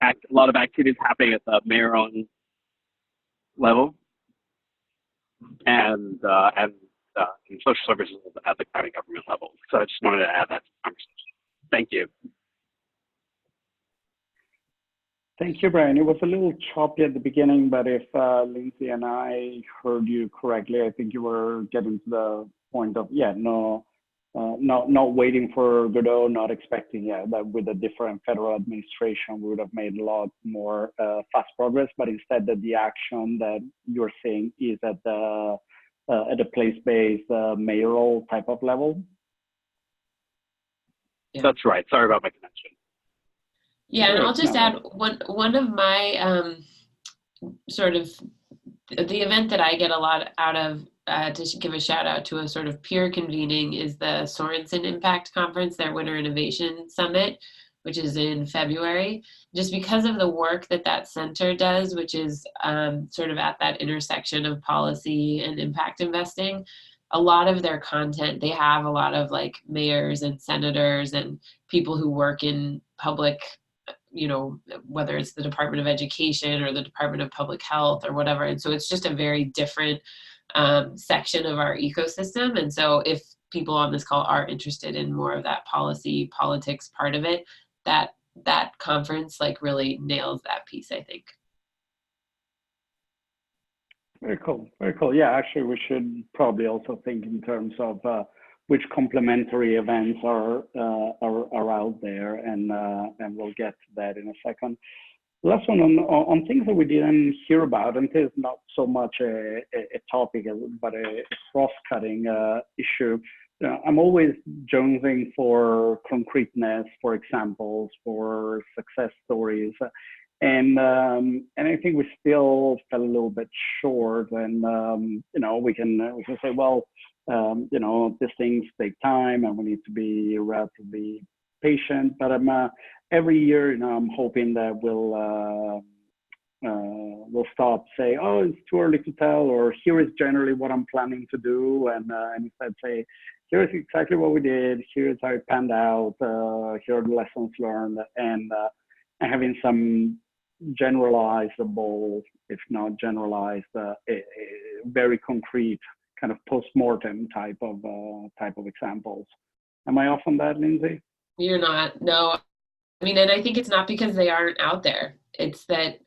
a lot of activities happening at the mayoral level and in social services at the county government level. So I just wanted to add that to the conversation. Thank you.
Thank you, Brian. It was a little choppy at the beginning, but if Lindsay and I heard you correctly, I think you were getting to the point of, not waiting for Godot, not expecting that with a different federal administration, we would have made a lot more fast progress, but instead that the action that you're seeing is at a place-based mayoral type of level.
Yeah. That's right. Sorry about my connection.
Yeah, and I'll just add one of my sort of the event that I get a lot out of, to give a shout out to a sort of peer convening, is the Sorenson Impact Conference, their Winter Innovation Summit, which is in February. Just because of the work that center does, which is sort of at that intersection of policy and impact investing, a lot of their content, they have a lot of like mayors and senators and people who work in public, whether it's the Department of Education or the Department of Public Health or whatever. And so it's just a very different section of our ecosystem. And so if people on this call are interested in more of that politics part of it, that conference like really nails that piece, I think.
Very cool. Very cool. Yeah, actually, we should probably also think in terms of which complementary events are out there, and we'll get to that in a second. Last one on things that we didn't hear about, and this is not so much a topic, but a cross-cutting issue. I'm always jonesing for concreteness, for examples, for success stories, and I think we still fell a little bit short. And we can say, well, these things take time, and we need to be relatively patient. But every year, I'm hoping that we'll stop, say, oh, it's too early to tell, or here is generally what I'm planning to do, and instead say, here's exactly what we did, here's how it panned out, here are the lessons learned, and having some generalizable, if not generalized, a very concrete kind of post-mortem type of examples. Am I off on that, Lindsay?
You're not. No. I mean, and I think it's not because they aren't out there. It's that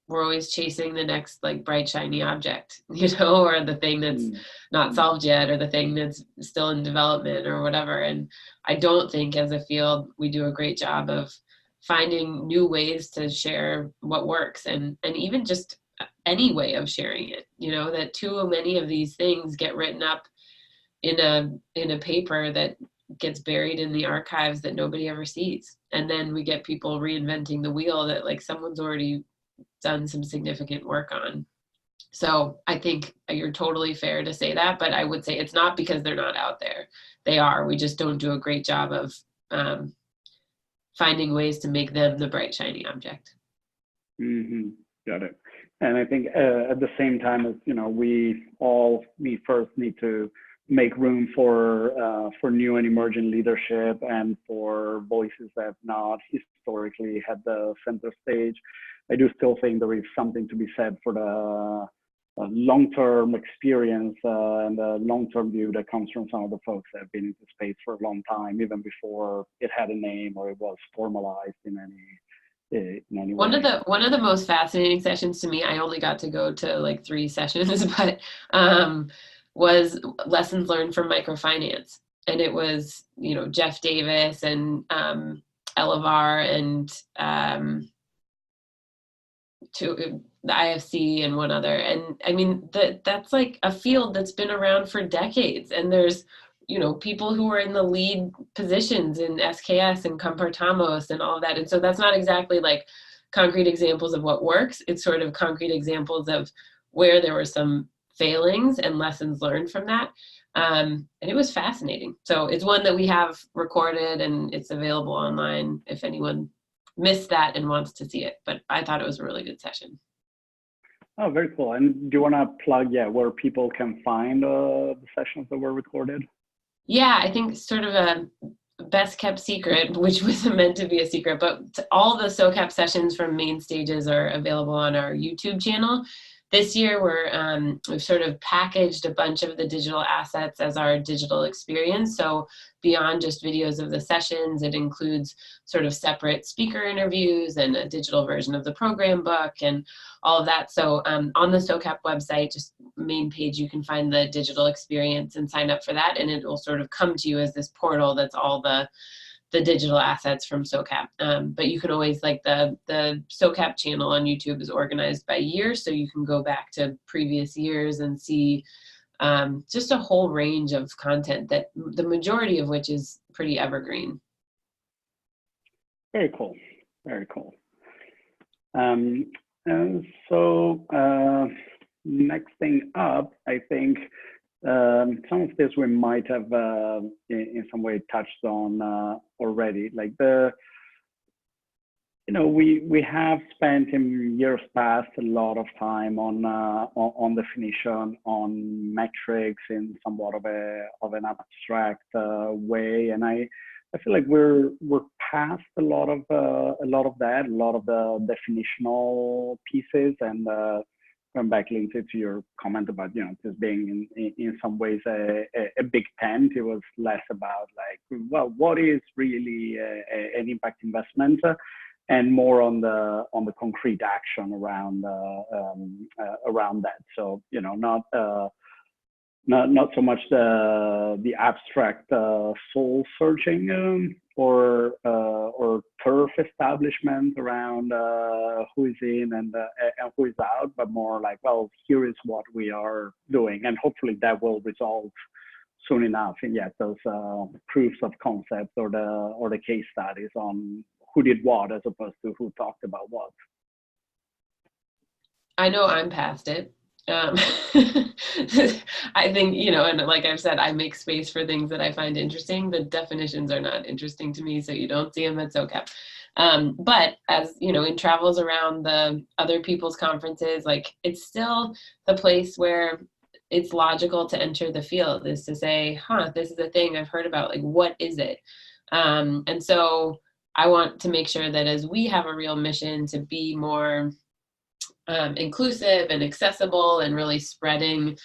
we're always chasing the next like bright, shiny object, or the thing that's not solved yet, or the thing that's still in development or whatever. And I don't think as a field, we do a great job of finding new ways to share what works, and even just any way of sharing it, that too many of these things get written up in a paper that gets buried in the archives that nobody ever sees. And then we get people reinventing the wheel that like someone's already done some significant work on. So I think you're totally fair to say that, but I would say it's not because they're not out there. They are. We just don't do a great job of finding ways to make them the bright, shiny object.
Mm-hmm. Got it. And I think at the same time as, we first need to make room for new and emerging leadership and for voices that have not historically had the center stage. I do still think there is something to be said for the long-term experience and the long-term view that comes from some of the folks that have been in the space for a long time, even before it had a name or it was formalized in any way.
One of the most fascinating sessions to me, I only got to go to like 3 sessions, but was lessons learned from microfinance. And it was, Jeff Davis and Elevar and the IFC and one other. And I mean, that's like a field that's been around for decades. And there's, people who are in the lead positions in SKS and Comportamos and all of that. And so that's not exactly like concrete examples of what works. It's sort of concrete examples of where there were some failings and lessons learned from that. And it was fascinating. So it's one that we have recorded and it's available online if anyone missed that and wants to see it. But I thought it was a really good session.
Oh, very cool. And do you want to plug, where people can find the sessions that were recorded?
Yeah, I think sort of a best kept secret, which was meant to be a secret, but all the SOCAP sessions from main stages are available on our YouTube channel. This year, we've sort of packaged a bunch of the digital assets as our digital experience. So beyond just videos of the sessions, it includes sort of separate speaker interviews and a digital version of the program book and all of that. So on the SOCAP website, just main page, you can find the digital experience and sign up for that. And it will sort of come to you as this portal that's all the digital assets from SOCAP. But you can always, like the SOCAP channel on YouTube is organized by year, so you can go back to previous years and see just a whole range of content that the majority of which is pretty evergreen.
Very cool, very cool. And so next thing up, I think some of this we might have in some way touched on already. Like we have spent in years past a lot of time on definition, on metrics in somewhat of an abstract way, and I feel like we're past a lot of that, a lot of the definitional pieces, and going back, Lindsay, to your comment about this being in some ways a big tent. It was less about like, well, what is really an impact investment, and more on the concrete action around that. So not so much the abstract soul searching or turf establishment around who is in and who is out, but more like, well, here is what we are doing, and hopefully that will resolve soon enough. And yet those proofs of concept or the case studies on who did what as opposed to who talked about what.
I know I'm past it. I think, and like I've said, I make space for things that I find interesting. The definitions are not interesting to me, so you don't see them at SOCAP. But as, in travels around the other people's conferences, like it's still the place where it's logical to enter the field, is to say, this is a thing I've heard about, like, what is it? And so I want to make sure that as we have a real mission to be more inclusive and accessible and really spreading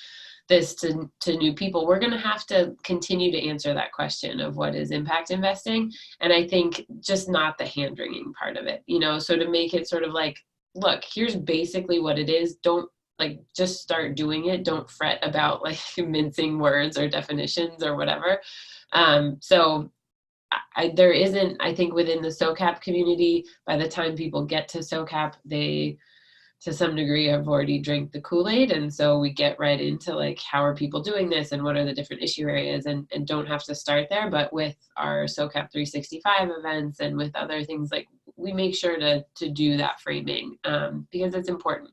this to new people, we're going to have to continue to answer that question of what is impact investing. And I think just not the hand-wringing part of it, so to make it sort of like, look, here's basically what it is. Don't just start doing it. Don't fret about like mincing words or definitions or whatever. So there isn't, I think within the SOCAP community, by the time people get to SOCAP, they to some degree have already drank the Kool-Aid, and so we get right into like, how are people doing this and what are the different issue areas, and don't have to start there. But with our SOCAP 365 events and with other things, like we make sure to do that framing because it's important.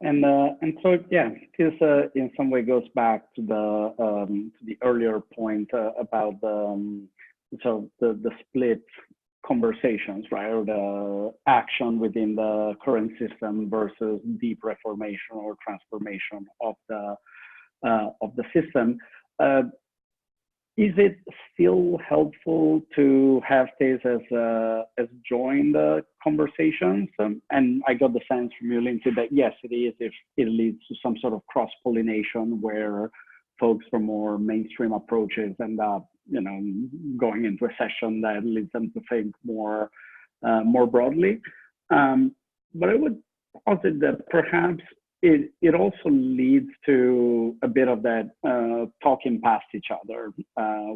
And so yeah, this in some way goes back to the earlier point about the split conversations, right, or the action within the current system versus deep reformation or transformation of the system. Is it still helpful to have this as joined conversations? And I got the sense from you, Lindsay, that yes, it is, if it leads to some sort of cross-pollination where folks from more mainstream approaches end up, going into a session that leads them to think more broadly. But I would posit that perhaps it also leads to a bit of that talking past each other,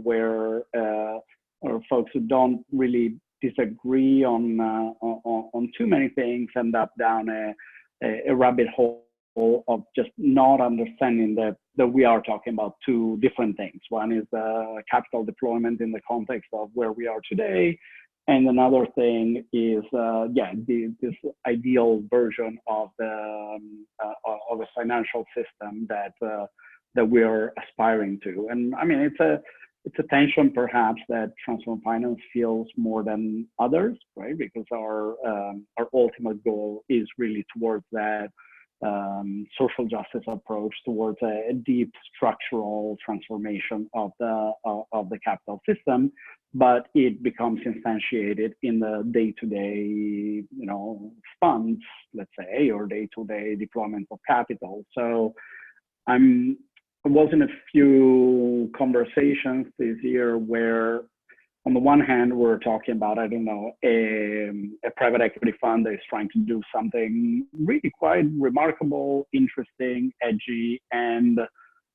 where or folks who don't really disagree on too many things end up down a rabbit hole of just not understanding that we are talking about two different things. One is capital deployment in the context of where we are today, and another thing is, this ideal version of a financial system that we are aspiring to. And I mean, it's a tension perhaps that transform finance feels more than others, right? Because our ultimate goal is really towards that social justice approach, towards a deep structural transformation of the capital system. But it becomes instantiated in the day-to-day, funds, let's say, or day-to-day deployment of capital. So I was in a few conversations this year where, on the one hand, we're talking about, I don't know, a private equity fund that is trying to do something really quite remarkable, interesting, edgy, and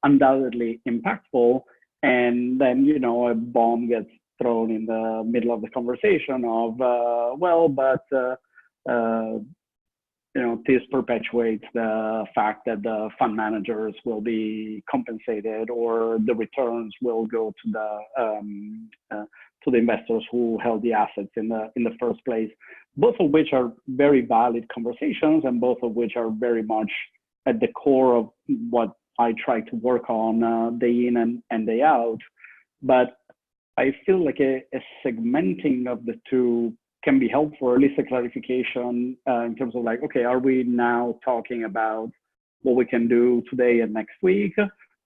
undoubtedly impactful. And then, a bomb gets thrown in the middle of the conversation of, this perpetuates the fact that the fund managers will be compensated, or the returns will go to the investors who held the assets in the first place. Both of which are very valid conversations, and both of which are very much at the core of what I try to work on day in and day out. But I feel like a segmenting of the two can be helpful, or at least a clarification in terms of like, okay, are we now talking about what we can do today and next week,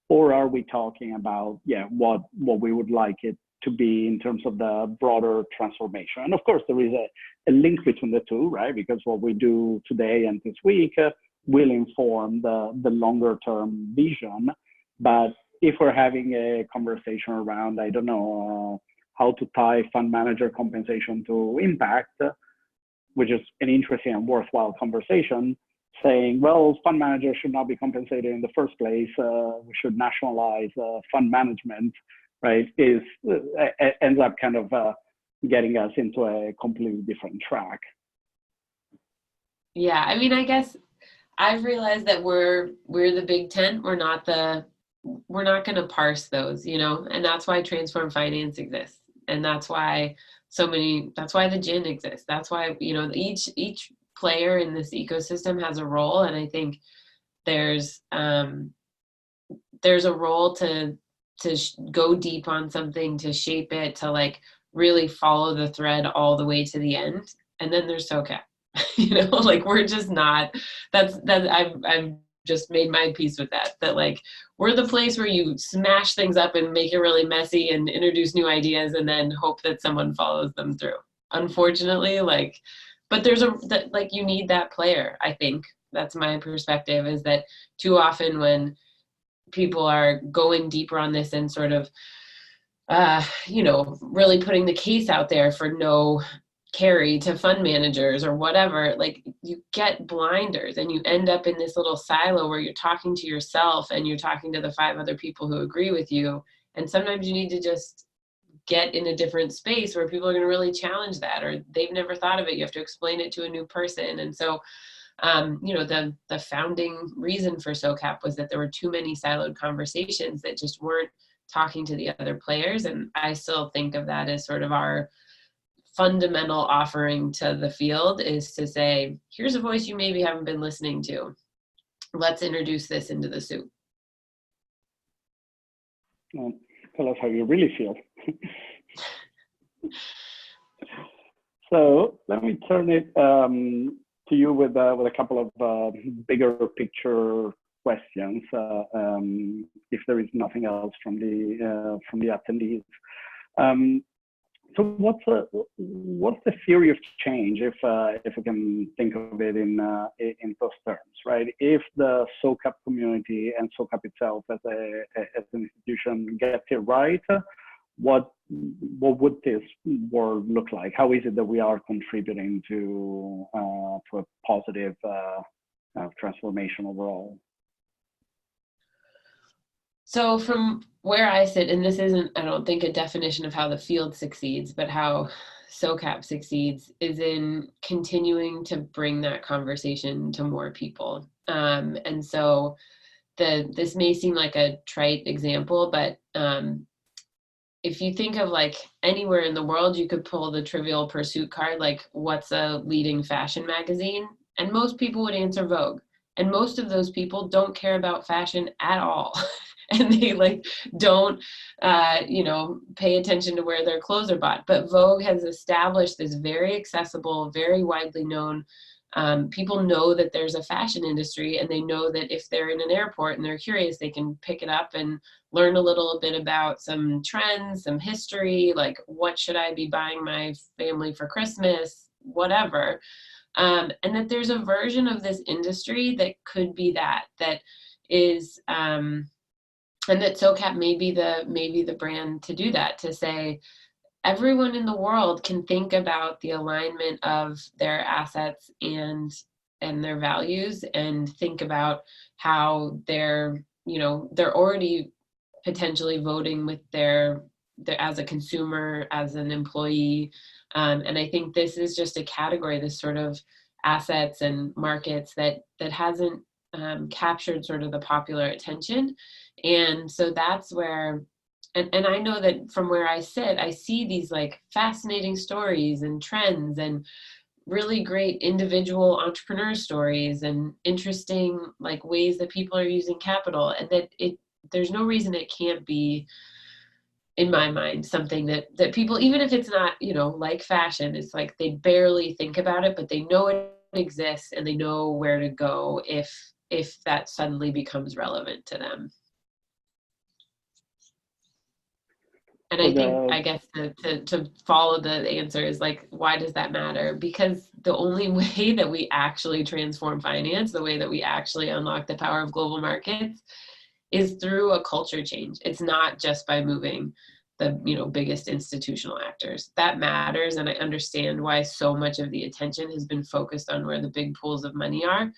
or are we talking about what we would like it to be in terms of the broader transformation? And of course, there is a link between the two, right? Because what we do today and this week will inform the longer term vision. But if we're having a conversation around, I don't know, how to tie fund manager compensation to impact, which is an interesting and worthwhile conversation, saying, well, fund managers should not be compensated in the first place, we should nationalize fund management, right, ends up kind of getting us into a completely different track.
Yeah, I mean, I guess I've realized that we're the big tent. We're not going to parse those, and that's why transform finance exists. And that's why that's why the gin exists. That's why, each player in this ecosystem has a role. And I think there's a role to go deep on something, to shape it, to like really follow the thread all the way to the end. And then there's SOCAP, like we're just not, I've just made my peace with that like we're the place where you smash things up and make it really messy and introduce new ideas and then hope that someone follows them through. Unfortunately, but there's you need that player. I think that's my perspective, is that too often when people are going deeper on this and sort of, really putting the case out there for no carry to fund managers or whatever, like you get blinders and you end up in this little silo where you're talking to yourself and you're talking to the 5 other people who agree with you. And sometimes you need to just get in a different space where people are going to really challenge that, or they've never thought of it. You have to explain it to a new person. And so, the founding reason for SOCAP was that there were too many siloed conversations that just weren't talking to the other players. And I still think of that as sort of our fundamental offering to the field, is to say, here's a voice you maybe haven't been listening to. let's introduce this into the soup.
Tell us how you really feel. So let me turn it to you with a couple of bigger picture questions, if there is nothing else from the attendees. So what's the theory of change, if we can think of it in those terms, right? If the SOCAP community and SOCAP itself as an institution gets it right, what would this world look like? How is it that we are contributing to a positive transformation overall?
So from where I sit, and this isn't, I don't think, a definition of how the field succeeds, but how SOCAP succeeds is in continuing to bring that conversation to more people. And so this may seem like a trite example, but if you think of like anywhere in the world, you could pull the Trivial Pursuit card, like what's a leading fashion magazine? And most people would answer Vogue. And most of those people don't care about fashion at all. And they like don't, pay attention to where their clothes are bought. But Vogue has established this very accessible, very widely known. People know that there's a fashion industry, and they know that if they're in an airport and they're curious, they can pick it up and learn a little bit about some trends, some history, like what should I be buying my family for Christmas, whatever. And that there's a version of this industry that could be that is, and that SOCAP may be the brand to do that, to say everyone in the world can think about the alignment of their assets and their values, and think about how they're already potentially voting with their as a consumer, as an employee. And I think this is just a category, this sort of assets and markets that hasn't captured sort of the popular attention. And so that's where, and I know that from where I sit, I see these like fascinating stories and trends and really great individual entrepreneur stories and interesting like ways that people are using capital, and that there's no reason it can't be, in my mind, something that people, even if it's not, like fashion, it's like they barely think about it, but they know it exists and they know where to go if that suddenly becomes relevant to them. And I think, I guess, to follow the answer is like, why does that matter? Because the only way that we actually transform finance, the way that we actually unlock the power of global markets, is through a culture change. It's not just by moving the biggest institutional actors. That matters, and I understand why so much of the attention has been focused on where the big pools of money are.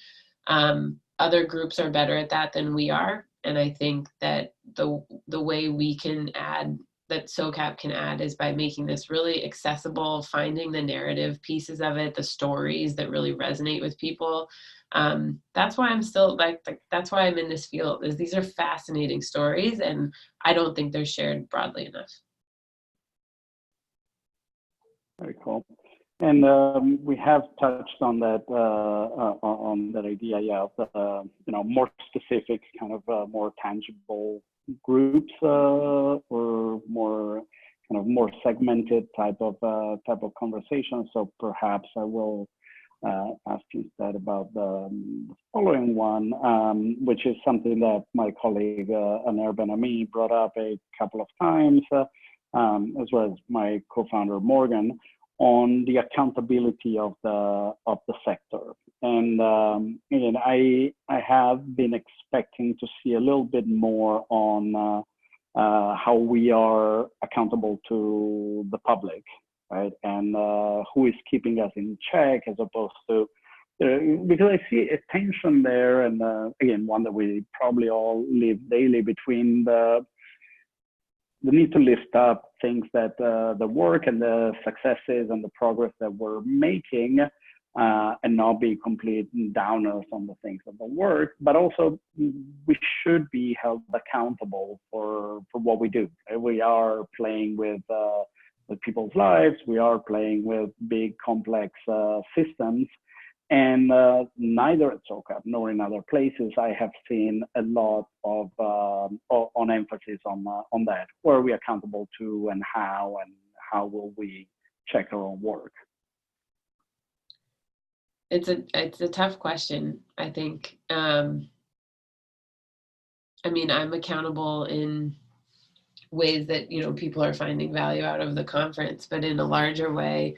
Other groups are better at that than we are, and I think that the way we can add, that SOCAP can add, is by making this really accessible, finding the narrative pieces of it, the stories that really resonate with people. That's why I'm still that's why I'm in this field, is these are fascinating stories, and I don't think they're shared broadly enough.
Very cool. And we have touched on that idea, yeah, of more specific, kind of more tangible groups, or more kind of more segmented type of conversation. So perhaps I will ask instead about the following one, which is something that my colleague Andrea and me brought up a couple of times, as well as my co-founder Morgan, on the accountability of the sector. And again, I have been expecting to see a little bit more on how we are accountable to the public, right? And who is keeping us in check, as opposed to, because I see a tension there, and again, one that we probably all live daily, between the need to lift up things that the work and the successes and the progress that we're making, and not be complete downers on the things that don't work, but also we should be held accountable for what we do. We are playing with people's lives, we are playing with big complex systems, And neither at SOCAP nor in other places, I have seen a lot of on emphasis on that. Where are we accountable to, and how will we check our own work?
It's a tough question, I think. I mean, I'm accountable in ways that, people are finding value out of the conference, but in a larger way,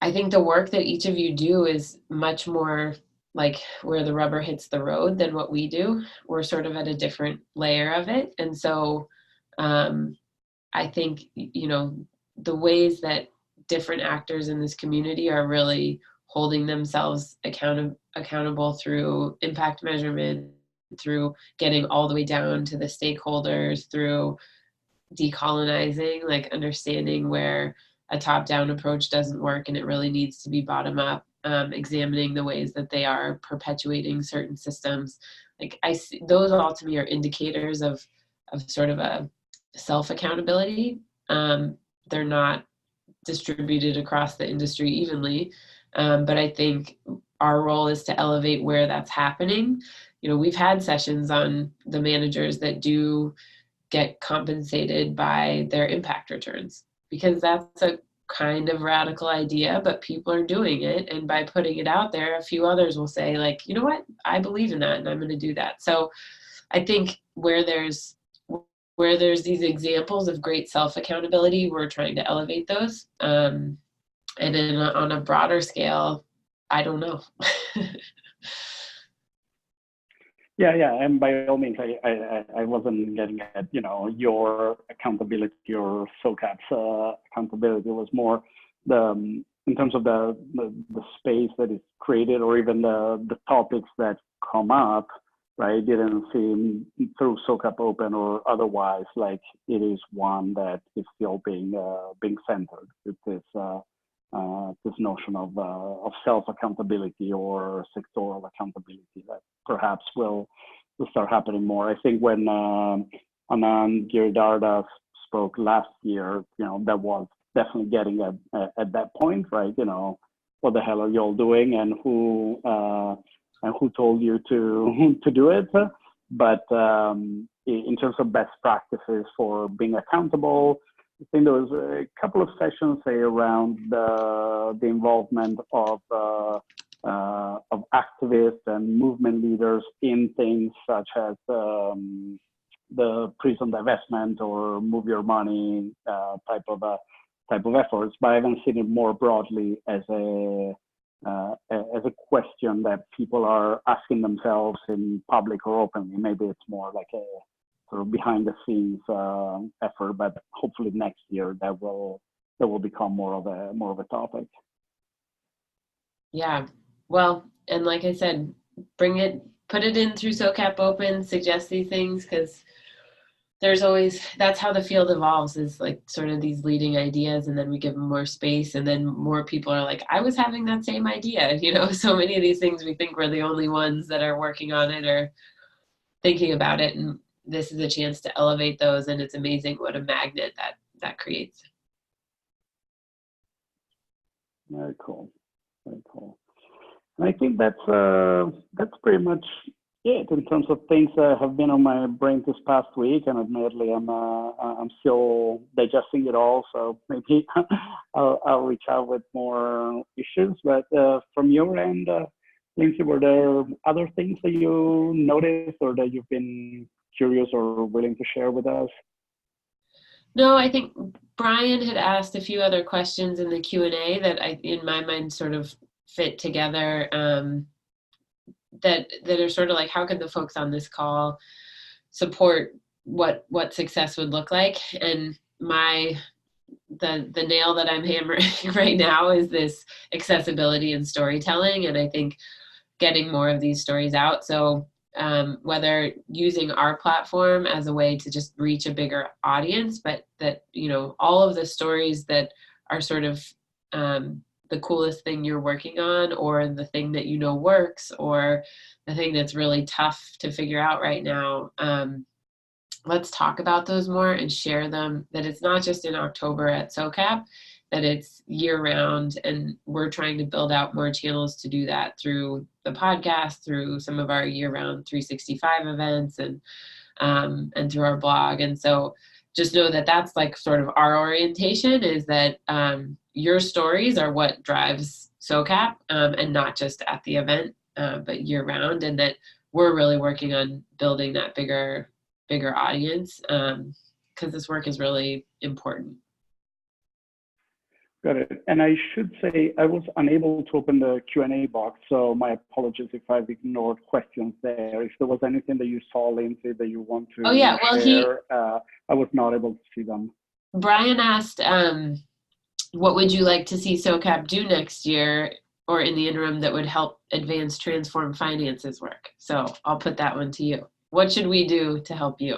I think the work that each of you do is much more like where the rubber hits the road than what we do. We're sort of at a different layer of it. And so I think, the ways that different actors in this community are really holding themselves accountable through impact measurement, through getting all the way down to the stakeholders, through decolonizing, like understanding where a top-down approach doesn't work and it really needs to be bottom-up, examining the ways that they are perpetuating certain systems. Like I see, those all to me are indicators of sort of a self-accountability. They're not distributed across the industry evenly, but I think our role is to elevate where that's happening. We've had sessions on the managers that do get compensated by their impact returns, because that's a kind of radical idea, but people are doing it. And by putting it out there, a few others will say, like, you know what, I believe in that and I'm going to do that. So I think where there's these examples of great self-accountability, we're trying to elevate those. And then on a broader scale, I don't know.
Yeah, and by all means, I wasn't getting at your accountability or SOCAP's accountability. It was more in terms of the space that is created, or even the topics that come up. Right, it didn't seem through SOCAP Open or otherwise like it is one that is still being centered with this notion of self-accountability or sectoral accountability that perhaps will start happening more. I think when Anand Giridharadas spoke last year, that was definitely getting at that point, right? What the hell are you all doing, and who told you to do it? But in terms of best practices for being accountable, I think there was a couple of sessions, say, around the involvement of activists and movement leaders in things such as the prison divestment or move your money type of efforts. But I haven't seen it more broadly as a question that people are asking themselves in public or openly. Maybe it's more like a sort of behind the scenes effort, but hopefully next year that will become more of a topic.
Yeah, well, and like I said, put it in through SOCAP Open, suggest these things, because there's always, that's how the field evolves, is like sort of these leading ideas, and then we give them more space, and then more people are like, I was having that same idea. So many of these things we think we're the only ones that are working on it or thinking about it, and this is a chance to elevate those, and it's amazing what a magnet that creates.
Very cool. And I think that's pretty much it in terms of things that have been on my brain this past week, and admittedly I'm still digesting it all, so maybe I'll reach out with more issues. But from your end, Lindsay, were there other things that you noticed or that you've been curious or willing to share with us?
No, I think Brian had asked a few other questions in the Q&A that in my mind sort of fit together, that are sort of like, how could the folks on this call support what success would look like? And the nail that I'm hammering right now is this accessibility and storytelling, and I think getting more of these stories out. So whether using our platform as a way to just reach a bigger audience, but that, all of the stories that are sort of the coolest thing you're working on, or the thing that works, or the thing that's really tough to figure out right now, let's talk about those more and share them, that it's not just in October at SOCAP, that it's year round, and we're trying to build out more channels to do that through the podcast, through some of our year round 365 events, and through our blog. And so just know that that's like sort of our orientation, is that your stories are what drives SOCAP, and not just at the event, but year round, and that we're really working on building that bigger audience, because this work is really important.
Got it. And I should say I was unable to open the Q&A box, so my apologies if I've ignored questions there. If there was anything that you saw, Lindsay, that you want to share, I was not able to see them.
Brian asked, what would you like to see SOCAP do next year or in the interim that would help advance transform finances work? So I'll put that one to you. What should we do to help you?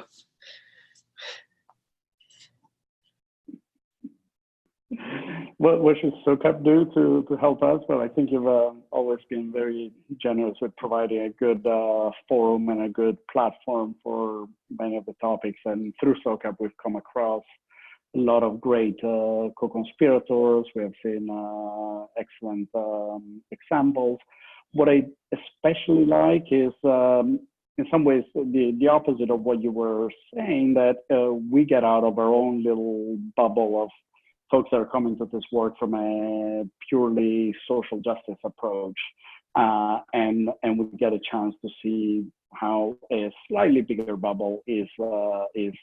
What should SOCAP do to help us? Well, I think you've always been very generous with providing a good forum and a good platform for many of the topics. And through SOCAP, we've come across a lot of great co-conspirators. We have seen excellent examples. What I especially like is, in some ways, the opposite of what you were saying, that we get out of our own little bubble of folks that are coming to this work from a purely social justice approach, and we get a chance to see how a slightly bigger bubble is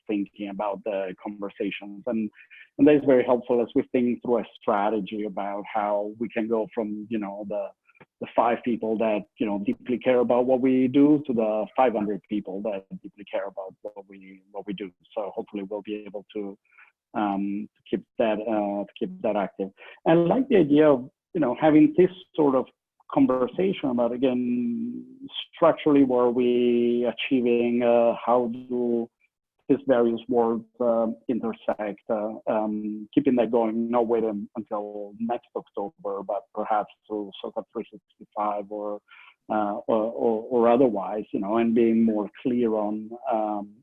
thinking about the conversations, and that is very helpful as we think through a strategy about how we can go from the 5 people that deeply care about what we do to the 500 people that deeply care about what we do. So hopefully we'll be able to keep that active. And I like the idea of having this sort of conversation about, again, structurally, where we achieving, how do these various worlds intersect, keeping that going, not waiting until next October, but perhaps to SOCAP 365 or otherwise, and being more clear on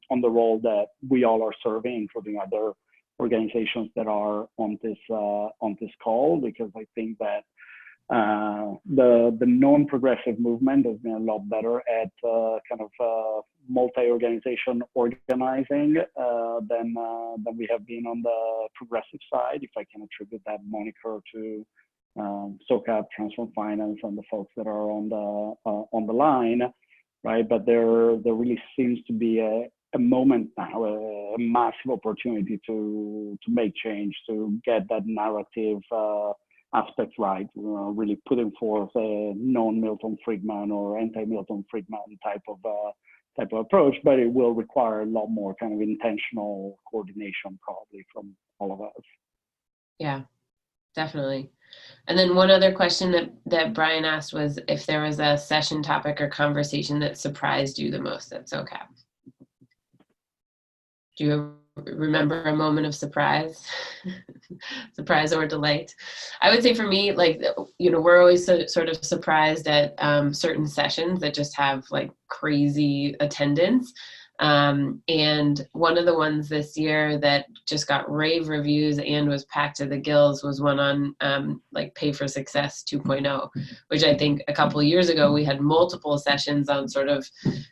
the role that we all are serving, including other organizations that are on this call, because I think that the non-progressive movement has been a lot better at multi-organization organizing than we have been on the progressive side, if I can attribute that moniker to SOCAP, Transform Finance, and the folks that are on the line, right? But there really seems to be a moment now, a massive opportunity to make change, to get that narrative aspect right, really putting forth a non-Milton Friedman or anti-Milton Friedman type of approach, but it will require a lot more kind of intentional coordination probably from all of us.
Yeah, definitely. And then one other question that Brian asked was if there was a session topic or conversation that surprised you the most at SOCAP. Do you remember a moment of surprise, surprise or delight? I would say for me, we're always sort of surprised at certain sessions that just have like crazy attendance. And one of the ones this year that just got rave reviews and was packed to the gills was one on Pay for Success 2.0, which I think a couple of years ago we had multiple sessions on sort of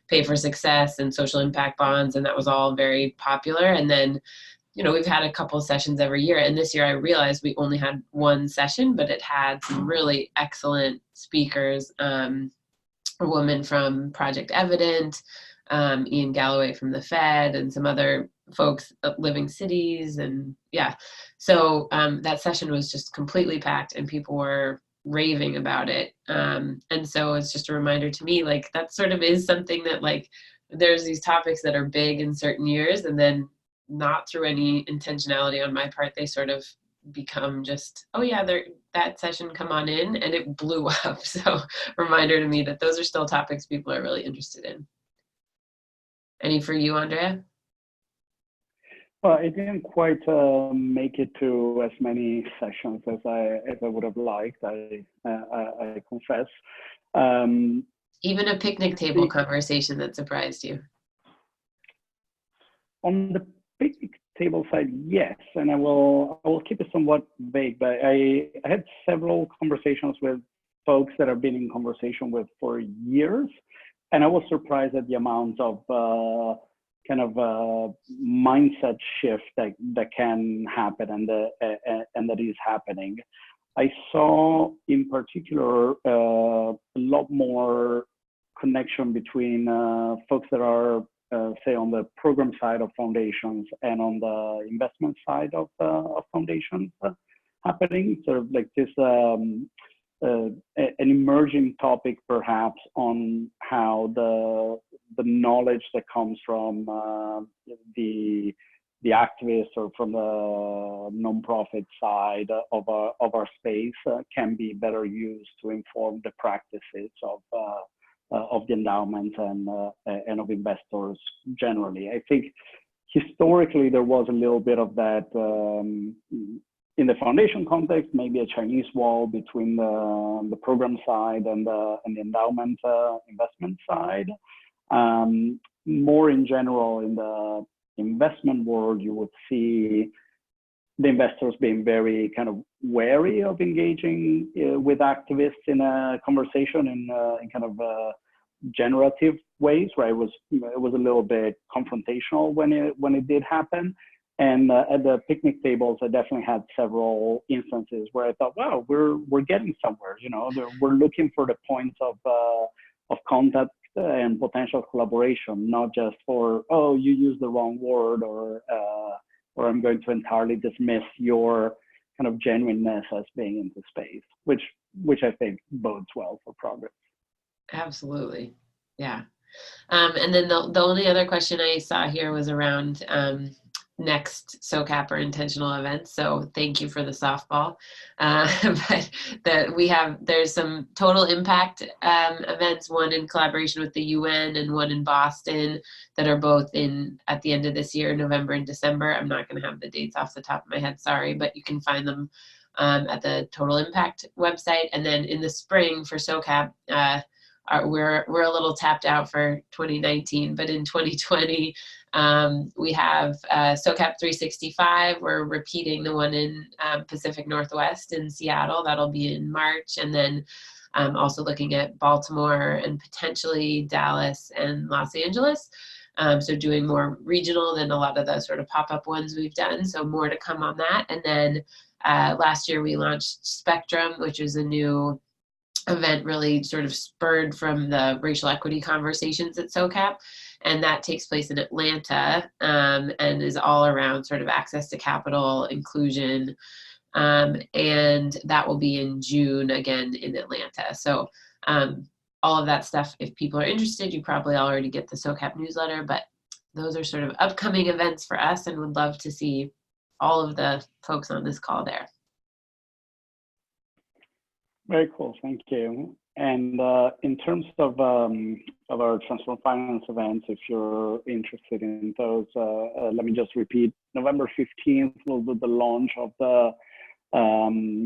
Pay for Success and social impact bonds, and that was all very popular. And then we've had a couple of sessions every year, and this year I realized we only had one session, but it had some really excellent speakers, a woman from Project Evident, Ian Galloway from the Fed, and some other folks at Living Cities. And so that session was just completely packed and people were raving about it. And so it's just a reminder to me, that sort of is something that there's these topics that are big in certain years, and then not through any intentionality on my part, they sort of become just, oh yeah, that session, come on in, and it blew up. So reminder to me that those are still topics people are really interested in. Any for you, Andrea?
Well, I didn't quite make it to as many sessions as I would have liked. I confess.
Even a picnic table conversation that surprised you?
On the picnic table side, yes, and I will keep it somewhat vague, but I had several conversations with folks that I've been in conversation with for years, and I was surprised at the amount of mindset shift that can happen and that is happening. I saw in particular a lot more connection between folks that are say on the program side of foundations and on the investment side of foundations happening, sort of like this an emerging topic perhaps on how the knowledge that comes from the activists or from the nonprofit side of our space can be better used to inform the practices of the endowments and of investors generally. I think historically there was a little bit of that in the foundation context, maybe a Chinese wall between the program side and the endowment investment side. More in general, in the investment world, you would see the investors being very kind of wary of engaging with activists in a conversation in kind of generative ways, where it was a little bit confrontational when it did happen. And at the picnic tables, I definitely had several instances where I thought, wow, we're getting somewhere. You know, we're looking for the points of contact and potential collaboration, not just for, oh, you used the wrong word, or I'm going to entirely dismiss your kind of genuineness as being in the space, which I think bodes well for progress.
Absolutely, yeah. And then the only other question I saw here was around next SOCAP or intentional events. So thank you for the softball. But there's some total impact events, one in collaboration with the UN and one in Boston, that are both at the end of this year, November and December. I'm not going to have the dates off the top of my head, sorry, but you can find them at the Total Impact website. And then in the spring for SOCAP, we're a little tapped out for 2019, but in 2020, we have SOCAP 365. We're repeating the one in Pacific Northwest in Seattle. That'll be in March. And then also looking at Baltimore and potentially Dallas and Los Angeles. So doing more regional than a lot of the sort of pop-up ones we've done. So more to come on that. And then last year we launched Spectrum, which is a new event really sort of spurred from the racial equity conversations at SOCAP. And that takes place in Atlanta and is all around sort of access to capital, inclusion. And that will be in June again in Atlanta. So all of that stuff, if people are interested, you probably already get the SOCAP newsletter, but those are sort of upcoming events for us, and would love to see all of the folks on this call there.
Very cool, thank you. And in terms of our Transform Finance events, if you're interested in those, let me just repeat. November 15th will be the launch of the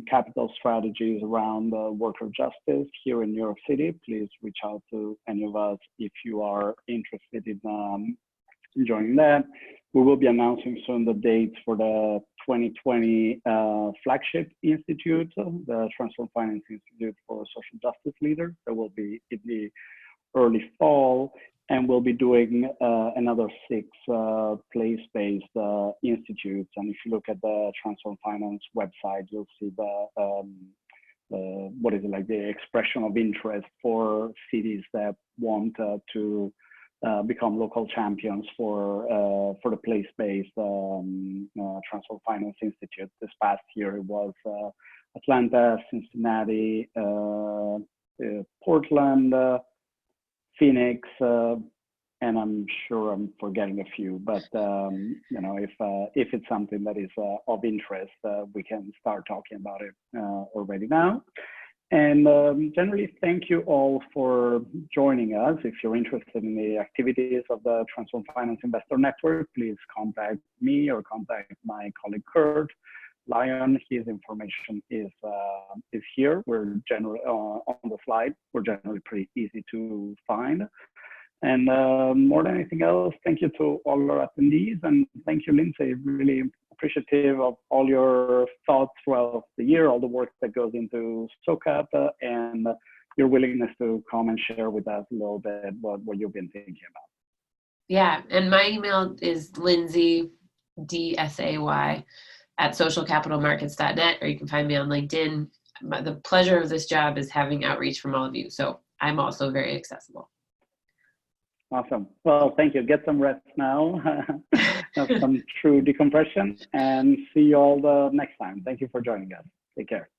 capital strategies around worker justice here in New York City. Please reach out to any of us if you are interested in joining that. We will be announcing soon the dates for the 2020 flagship institute, the Transform Finance Institute for Social Justice Leaders. That will be in the early fall, and we'll be doing another 6 place-based institutes. And if you look at the Transform Finance website, you'll see the expression of interest for cities that want to become local champions for the place-based Transform Finance Institute. This past year it was Atlanta, Cincinnati, Portland, Phoenix, and I'm sure I'm forgetting a few. But you know, if it's something that is of interest, we can start talking about it already now. And generally, thank you all for joining us. If you're interested in the activities of the Transform Finance Investor Network, please contact me or contact my colleague Kurt Lyon. His information is here. We're generally on the slide. We're generally pretty easy to find. And more than anything else, thank you to all our attendees, and thank you, Lindsay. Really appreciative of all your thoughts throughout the year, all the work that goes into SOCAP, and your willingness to come and share with us a little bit what you've been thinking about.
Yeah, and my email is Lindsay, DSAY, at socialcapitalmarkets.net, or you can find me on LinkedIn. The pleasure of this job is having outreach from all of you, so I'm also very accessible.
Awesome. Well, thank you. Get some rest now. Have some true decompression, and see you all the next time. Thank you for joining us. Take care.